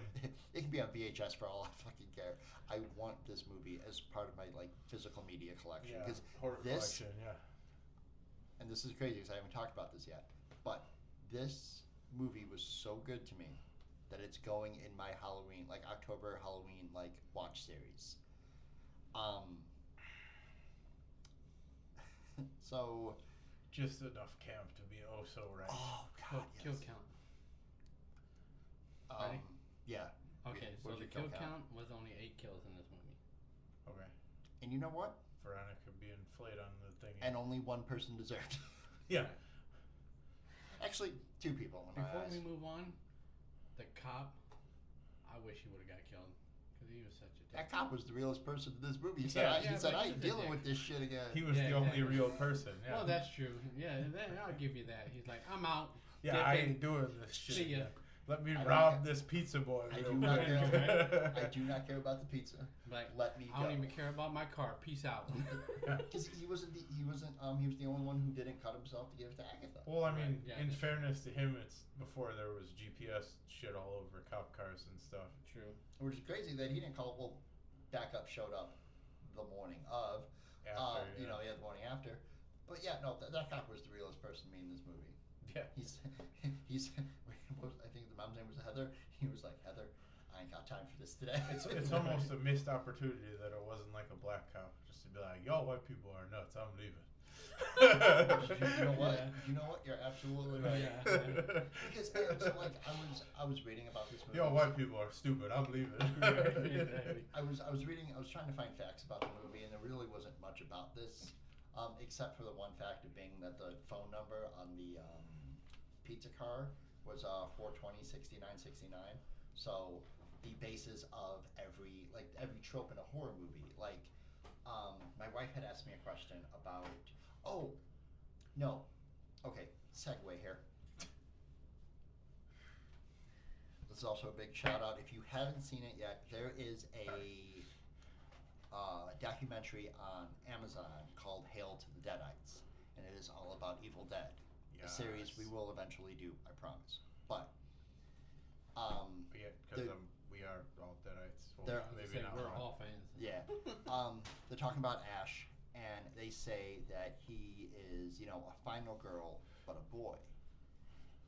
S1: It can be on VHS for all I fucking care. I want this movie as part of my like physical media collection,
S4: Yeah,
S1: because
S4: horror
S1: this
S4: collection, yeah.
S1: and this is crazy because I haven't talked about this yet, but this movie was so good to me that it's going in my Halloween, like October Halloween, like watch series. So
S4: Just enough camp to be oh so right.
S1: oh god,
S3: Kill
S1: yes.
S3: count. Ready?
S1: Yeah.
S3: Okay, so
S1: What's
S3: the
S1: your
S3: kill count was only 8 kills in this movie.
S4: Okay.
S1: And you know what?
S4: Veronica being flayed on the thing.
S1: And only one person deserved.
S4: yeah.
S1: Actually, 2 people in my
S3: Before
S1: eyes.
S3: we move on, the cop, I wish he would have got killed because he was such a dick.
S1: That cop was the realest person in this movie. He said,
S4: Yeah.
S1: he said
S3: but
S1: I
S3: he's
S1: ain't
S3: a
S1: dealing
S3: dick.
S1: with this shit again.
S4: He was
S3: Yeah,
S4: the only
S3: exactly.
S4: real person. Yeah.
S3: Well, that's true. Yeah, I'll give you that. He's like, I'm out.
S4: yeah,
S3: Get
S4: I
S3: paid.
S4: ain't doing this shit.
S3: See ya.
S4: Let me
S1: I don't
S4: rob
S1: care.
S4: this pizza boy.
S1: I
S4: real
S1: do not
S4: quick.
S1: care. I do not care about the pizza.
S3: Like,
S1: Let me
S3: I
S1: go.
S3: don't even care about my car. Peace out.
S1: Because he was the only one who didn't cut himself to give it to Agatha.
S4: Well, I mean,
S3: Right, yeah,
S4: in
S3: that's
S4: fairness to him, it's before there was GPS shit all over cop cars and stuff.
S3: True.
S1: Which is crazy that he didn't call. Well, backup showed up the morning of.
S4: After,
S1: You know, the morning after. But yeah, no, that cop was the realest person to me in this movie.
S4: Yeah.
S1: He's I think the mom's name was Heather. He was like, Heather, I ain't got time for this today.
S2: It's almost a missed opportunity that it wasn't like a black cow. Just to be like, yo, white people are nuts. I'm leaving.
S1: You know what?
S3: Yeah.
S1: You know what? You're absolutely right.
S3: Yeah.
S1: Because so like I was reading about this movie.
S2: Yo, white people are stupid. I'm leaving.
S3: Exactly.
S1: I was trying to find facts about the movie, and there really wasn't much about this, except for the one fact of being that the phone number on the pizza car was 420-6969. So the basis of every trope in a horror movie, like my wife had asked me a question about. Oh, no. Okay, segue here. This is also a big shout out. If you haven't seen it yet, there is a documentary on Amazon called Hail to the Deadites, and it is all about Evil Dead. A series we will eventually do, I promise. But
S2: yeah, because we are all Deadites. Well,
S1: They're-
S2: maybe not
S3: We're
S2: all.
S3: all fans.
S1: yeah, they're talking about Ash, and they say that he is, a final girl but a boy.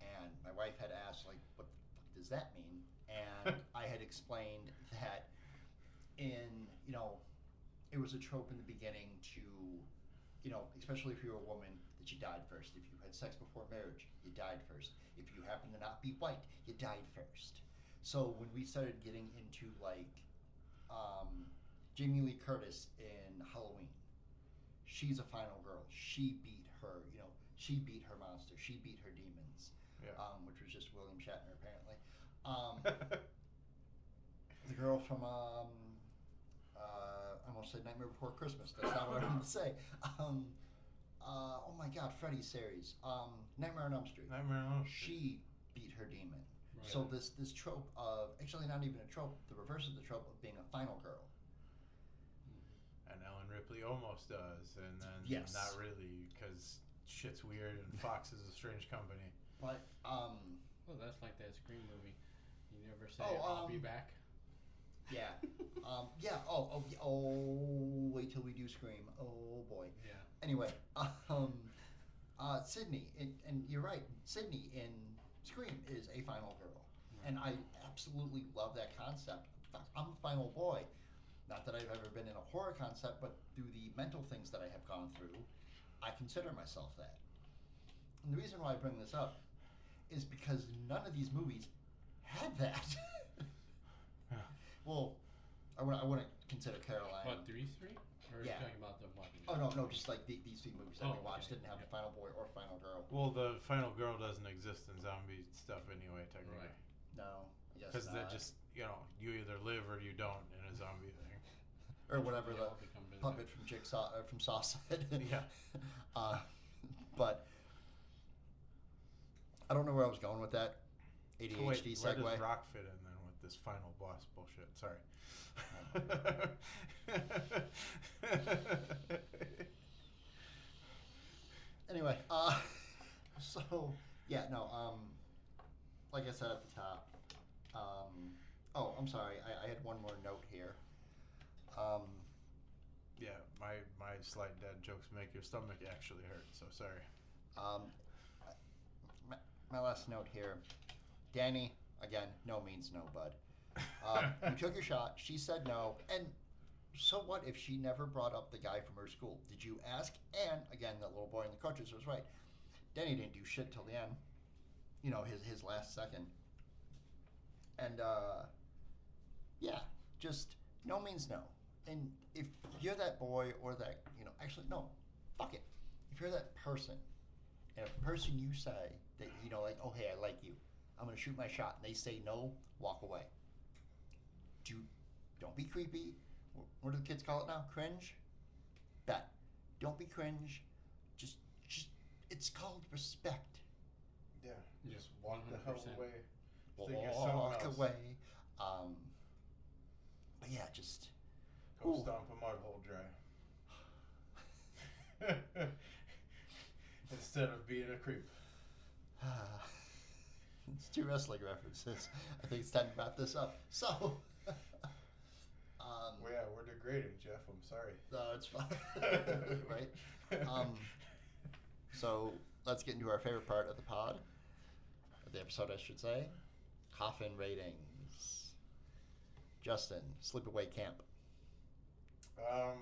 S1: And my wife had asked, like, what the fuck does that mean? And I had explained that it was a trope in the beginning to, especially if you're a woman, that you died first. If you had sex before marriage, you died first. If you happen to not be white, you died first. So when we started getting into, like, Jamie Lee Curtis in Halloween, she's a final girl. She beat her, she beat her monster. She beat her demons,
S2: Yeah.
S1: which was just William Shatner, apparently. The girl from, I almost said Nightmare Before Christmas. That's not what I wanted to say. Oh my God, Freddy's series, Nightmare on Elm Street.
S2: Nightmare on Elm Street.
S1: She beat her demon.
S3: Right.
S1: So this trope of, actually not even a trope, the reverse of the trope of being a final girl.
S2: And Ellen Ripley almost does, and then
S1: Yes.
S2: not really, because shit's weird and Fox is a strange company.
S1: But
S3: Well, that's like that Scream movie. You never say,
S1: Oh,
S3: I'll be back.
S1: yeah, yeah. Oh, wait till we do Scream. Oh boy.
S3: Yeah.
S1: Anyway, Sydney, and you're right. Sydney in Scream is a final girl, and I absolutely love that concept. In fact, I'm a final boy. Not that I've ever been in a horror concept, but through the mental things that I have gone through, I consider myself that. And the reason why I bring this up is because none of these movies had that.
S2: Yeah.
S1: Well, I wouldn't consider Caroline.
S3: What, 3? Or are you
S1: Yeah.
S3: talking about the what?
S1: Oh no, just like these 3 movies that
S3: Oh,
S1: we watched
S3: okay.
S1: didn't have
S3: Yeah.
S1: the final boy or final girl.
S2: Well, the final girl doesn't exist in zombie stuff anyway, technically.
S3: Right.
S1: No, I guess
S2: Because they're
S1: not.
S2: just, you either live or you don't in a zombie thing.
S1: Or whatever
S3: They
S1: the
S3: all become busy.
S1: puppet from Jigsaw from Saw said.
S2: Yeah.
S1: But I don't know where I was going with that. ADHD
S2: Wait, where
S1: segue.
S2: does Rock fit in then with this final boss bullshit? Sorry.
S1: Anyway, so yeah, no, like I said at the top, oh, I'm sorry, I had one more note here.
S2: Yeah, my slight dad jokes make your stomach actually hurt, so sorry.
S1: My last note here, Danny, again, no means no, bud. You took your shot, she said no, and so what if she never brought up the guy from her school? Did you ask? And again, that little boy in the coaches was right. Danny didn't do shit till the end. His last second. And yeah, just no means no. And if you're that boy or that, actually no, fuck it. If you're that person, and a person you say that, like, oh hey, I like you, I'm gonna shoot my shot, and they say no, walk away. Don't be creepy. What do the kids call it now? Cringe? Bet. Don't be cringe. Just it's called respect.
S2: Yeah,
S3: Yeah,
S2: just walk the hell
S3: 100%.
S2: away. Think of something
S1: Walk
S2: else.
S1: away. But yeah, just
S2: Go
S1: Ooh.
S2: stomp a mud hole dry. Instead of being a creep.
S1: it's 2 wrestling references. I think it's time to wrap this up. So
S2: Well, yeah, we're degrading, Jeff. I'm sorry.
S1: no, it's fine. Right? So let's get into our favorite part of the pod, of the episode, I should say. Koffin ratings. Justin, Sleepaway Camp.
S2: I'm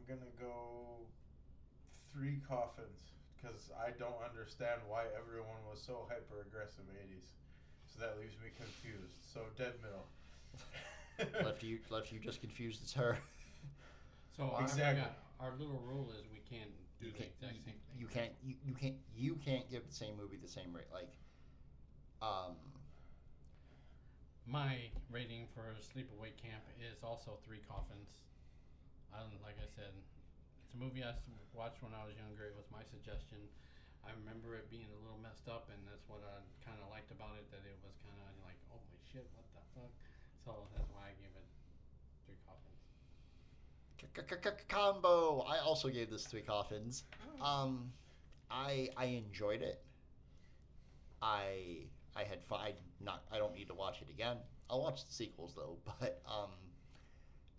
S2: gonna go 3 coffins because I don't understand why everyone was so hyper aggressive 80s. So that leaves me confused. So dead middle.
S1: left you just confused as her.
S3: So
S2: Exactly.
S3: Our little rule is we can't do the exact same thing.
S1: You can't give the same movie the same rate. Like,
S3: My rating for Sleepaway Camp is also 3 coffins. Like I said, it's a movie I watched when I was younger. It was my suggestion. I remember it being a little messed up, and that's what I kind of liked about it. That it was kind of like, holy shit, what the fuck? So that's why I gave it 3 coffins.
S1: Combo. I also gave this 3 coffins. I enjoyed it. I had fun. I don't need to watch it again. I'll watch the sequels though, but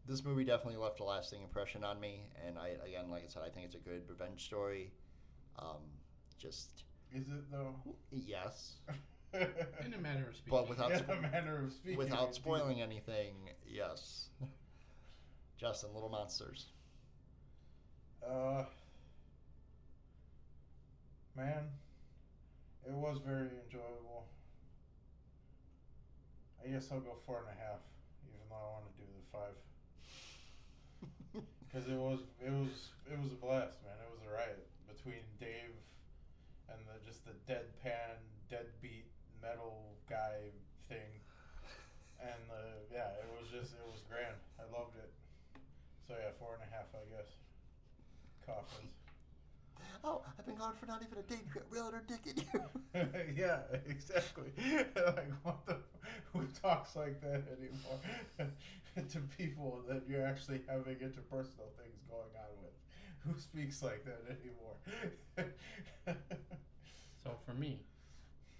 S1: this movie definitely left a lasting impression on me. And again, like I said, I think it's a good revenge story. Just
S2: Is it though?
S1: yes,
S3: In a matter of speaking.
S1: but without
S2: In a manner of speaking.
S1: without spoiling anything. Yes, Justin, Little Monsters.
S2: Man, it was very enjoyable. I guess I'll go 4.5, even though I want to do the 5. Because it was a blast, man. It was a riot between Dave and just the deadpan, deadbeat metal guy thing, and it was grand. I loved it. So yeah, 4.5, I guess. Coffins.
S1: Oh, I've been gone for not even a day. You got realtor dick in you.
S2: Yeah, exactly. Like, who talks like that anymore to people that you're actually having interpersonal things going on with? Who speaks like that anymore?
S3: So for me,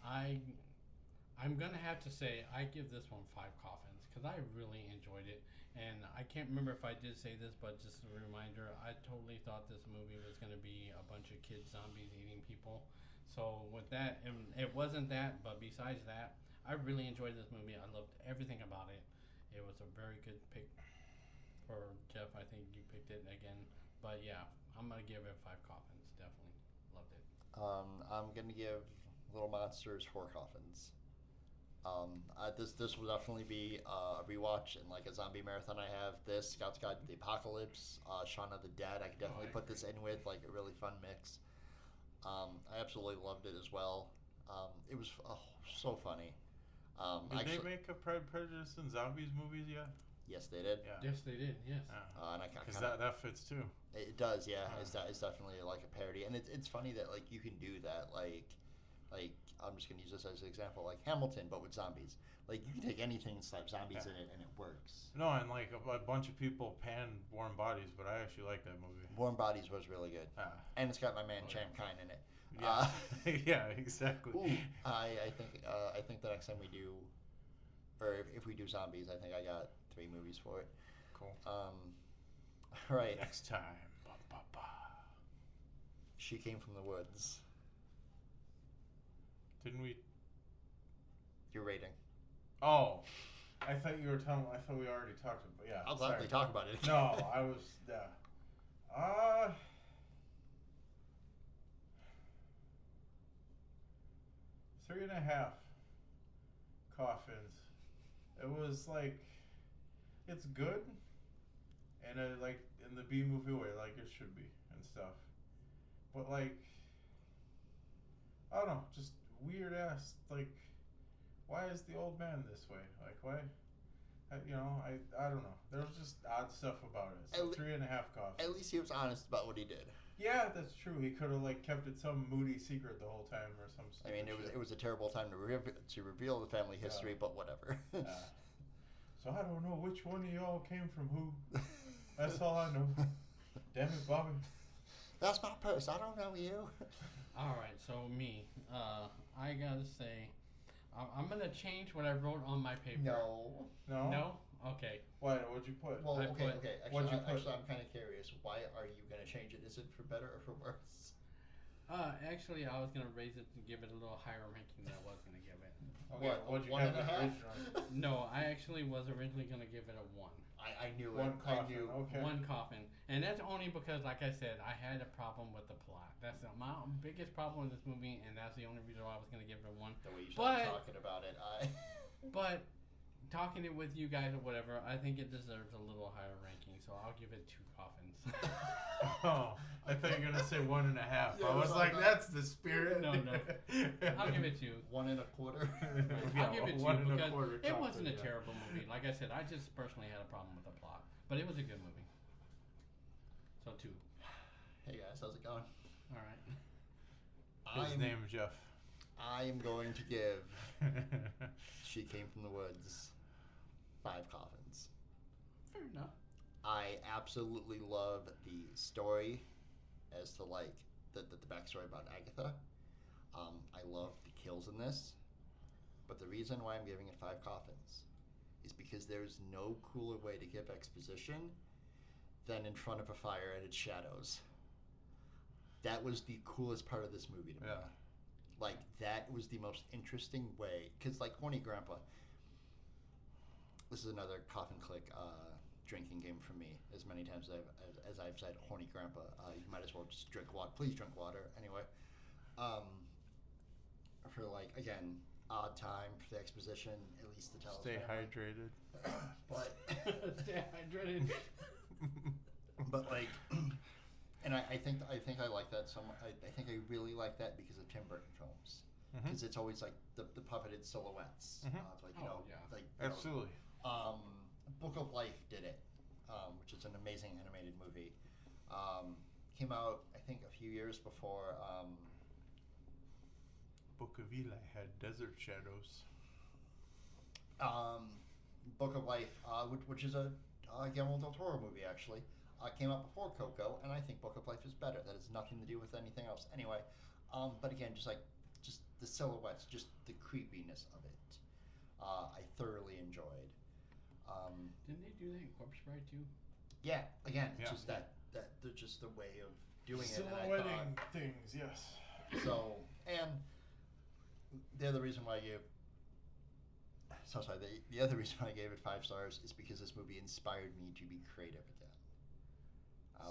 S3: I'm gonna have to say I give this one 5 coffins because I really enjoyed it, and I can't remember if I did say this, but just a reminder, I totally thought this movie was gonna be a bunch of kid zombies eating people. So with that, and it wasn't that, but besides that, I really enjoyed this movie. I loved everything about it. It was a very good pick for Jeff. I think you picked it again, but yeah, I'm gonna give it 5 coffins. Definitely loved it.
S1: I'm gonna give Little Monsters 4 coffins. This will definitely be a rewatch and like a zombie marathon. I have this Scout's Guide to the Apocalypse, Shaun of the Dead. I could definitely put this in with like a really fun mix. I absolutely loved it as well. It was so funny.
S2: Did they make a Pride, Prejudice, and Zombies movies yet?
S1: Yes, they did.
S2: Yeah.
S3: Yes, they did. Yes.
S1: And I
S2: Because that fits too.
S1: It does, yeah. It's definitely like a parody, and it's funny that like you can do that. Like I'm just gonna use this as an example, like Hamilton, but with zombies. Like you can take anything and slap zombies in it, and it works.
S2: No, and like a bunch of people panned Warm Bodies, but I actually like that movie.
S1: Warm Bodies was really good, and it's got my man Champ Kine in it.
S2: Yeah, yeah, exactly.
S1: Ooh, I think the next time we do, or if we do zombies, I think I got 3 movies for it.
S2: Cool.
S1: All right.
S2: Next time.
S1: She Came from the Woods.
S2: Didn't we?
S1: Your rating.
S2: Oh, I thought you were telling. I thought we already talked about. Yeah.
S1: I'll gladly talk about it.
S2: No, I was. Yeah. 3.5 coffins. It was like, it's good, and like in the B movie way, like it should be and stuff. But like, I don't know, just weird ass. Like, why is the old man this way? Like, why? I don't know. There was just odd stuff about it. So 3.5 coffins.
S1: At least he was honest about what he did.
S2: Yeah, that's true. He could have like kept it some moody secret the whole time or some.
S1: I mean, it was a terrible time to reveal the family history, but whatever.
S2: So I don't know which one of y'all came from who. That's all I know. Damn it, Bobby.
S1: That's my purse. I don't know you.
S3: All right, so me, I gotta say, I'm gonna change what I wrote on my paper.
S1: No.
S3: No? Okay.
S2: What'd you put?
S1: Well,
S3: I
S1: okay.
S3: put-
S1: Actually,
S2: what'd you put?
S1: I'm kind of curious. Why are you going to change it? Is it for better or for worse?
S3: Actually, I was gonna raise it to give it a little higher ranking than I was gonna give it.
S2: Okay, what'd you
S1: one
S2: have
S1: and a
S2: it
S1: half?
S2: originally?
S3: No, I actually was originally gonna give it a 1.
S1: I knew
S2: One
S1: it. I
S2: coffin.
S1: knew.
S2: Okay.
S3: 1 coffin, and that's only because, like I said, I had a problem with the plot. That's my biggest problem with this movie, and that's the only reason why I was gonna give it a 1.
S1: The way you
S3: But-
S1: started talking about it,
S3: But talking it with you guys or whatever, I think it deserves a little higher ranking, so I'll give it 2 coffins.
S2: Oh, I thought you were gonna say 1.5.
S1: Yeah,
S2: I was
S1: I
S2: like,
S1: thought-
S2: that's the spirit.
S3: No. I'll give it 2.
S1: 1 1/4.
S3: I'll give it 2
S2: 1.25
S3: because it wasn't a
S2: coffin, yeah.
S3: terrible movie. Like I said, I just personally had a problem with the plot, but it was a good movie. So 2.
S1: Hey guys, how's it going?
S3: All right.
S2: His name Jeff.
S1: I am going to give She Came from the Woods 5 coffins.
S3: Fair enough.
S1: I absolutely love the story as to like the backstory about Agatha. I love the kills in this, but the reason why I'm giving it 5 coffins is because there's no cooler way to give exposition than in front of a fire and its shadows. That was the coolest part of this movie to me.
S2: Yeah.
S1: Like, that was the most interesting way. Because, like, Horny Grandpa, this is another coffin click drinking game for me. As many times as I've said Horny Grandpa, you might as well just drink water. Please drink water. Anyway, for, like, again, odd time for the exposition, at least to tell us.
S2: Stay hydrated.
S1: But,
S3: Stay hydrated.
S1: but like, and I think I like that so much. I think I really like that because of Tim Burton films, because it's always like the puppeted silhouettes. It's like, you know,
S3: yeah.
S1: like, you know,
S2: Absolutely.
S1: Book of Life did it, which is an amazing animated movie. Came out, I think, a few years before.
S2: Book of Eli had desert shadows.
S1: Book of Life, which is a Guillermo del Toro movie, actually, came out before Coco, and I think Book of Life is better. That has nothing to do with anything else. Anyway, but again, just the silhouettes, just the creepiness of it, I thoroughly enjoyed.
S3: Didn't they do that in Corpse Bride too?
S1: Yeah, again, it's
S2: Yeah.
S1: just that they're just the way of doing it.
S2: Silhouetting things, yes.
S1: So, and the other reason why I gave, the other reason why I gave it 5 stars is because this movie inspired me to be creative again.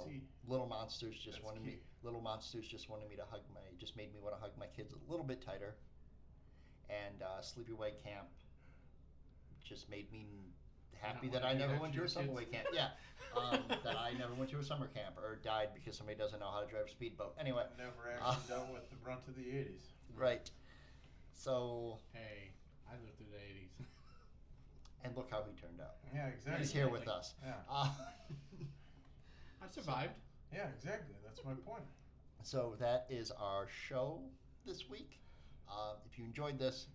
S2: See,
S1: Little Monsters just
S2: that's
S1: wanted
S2: key.
S1: me. Little Monsters just wanted me to just made me want to hug my kids a little bit tighter. And Sleepaway Camp just made me happy
S3: Not
S1: that I
S3: wanna do
S1: never
S3: that
S1: went
S3: to
S1: to a
S3: your
S1: Sleepaway
S3: kids?
S1: Camp. Yeah, that I never went to a summer camp or died because somebody doesn't know how to drive a speedboat. Anyway,
S2: Never actually dealt with the brunt of the 80s.
S1: right. So,
S3: Hey, I lived through the 80s.
S1: and look how he turned out.
S2: Yeah, exactly.
S1: He's here with us.
S2: Yeah.
S3: I survived.
S2: Yeah, exactly. That's my point.
S1: So that is our show this week. If you enjoyed this,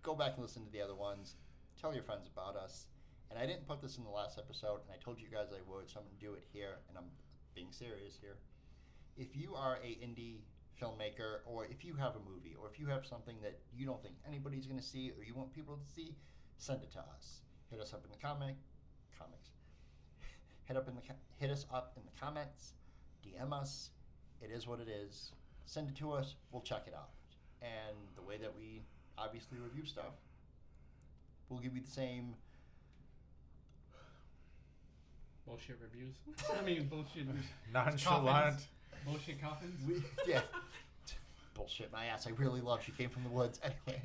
S1: go back and listen to the other ones. Tell your friends about us. And I didn't put this in the last episode, and I told you guys I would, so I'm going to do it here, and I'm being serious here. If you are a indie filmmaker, or if you have a movie, or if you have something that you don't think anybody's going to see, or you want people to see, send it to us. Hit us up in the comics. Hit us up in the comments. DM us. It is what it is. Send it to us. We'll check it out. And the way that we obviously review stuff, we'll give you the same.
S3: Bullshit reviews. I mean, bullshit.
S2: Nonchalant.
S3: Bullshit coffins.
S1: Yeah. Bullshit my ass. I really love She Came from the Woods. Anyway,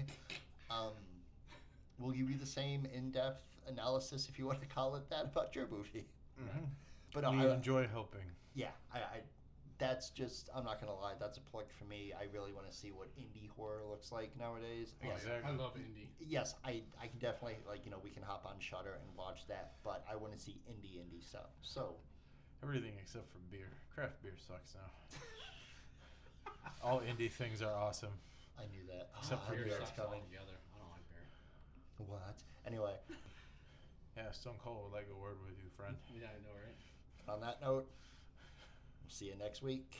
S1: we'll give you the same in-depth analysis, if you want to call it that, about your movie.
S2: Mm-hmm.
S1: But no,
S2: We enjoy helping.
S1: Yeah, I that's just, I'm not gonna lie, that's a plug for me. I really want to see what indie horror looks like nowadays.
S3: Oh,
S1: Yes,
S3: I love indie.
S1: yes, I can definitely, like, you know, we can hop on Shudder and watch that, but I want to see indie stuff. So
S2: Everything except for beer. Craft beer sucks now. All indie things are awesome.
S1: I knew that.
S2: Except for
S1: I knew
S3: Beer
S1: that was
S3: sucks
S1: coming.
S3: altogether. I don't like beer.
S1: What? Anyway,
S2: Yeah, Stone Cold would like a word with you, friend.
S3: Yeah, I know, right?
S1: on that note, we'll see you next week.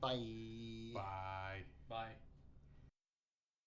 S1: Bye.
S2: Bye.
S3: Bye.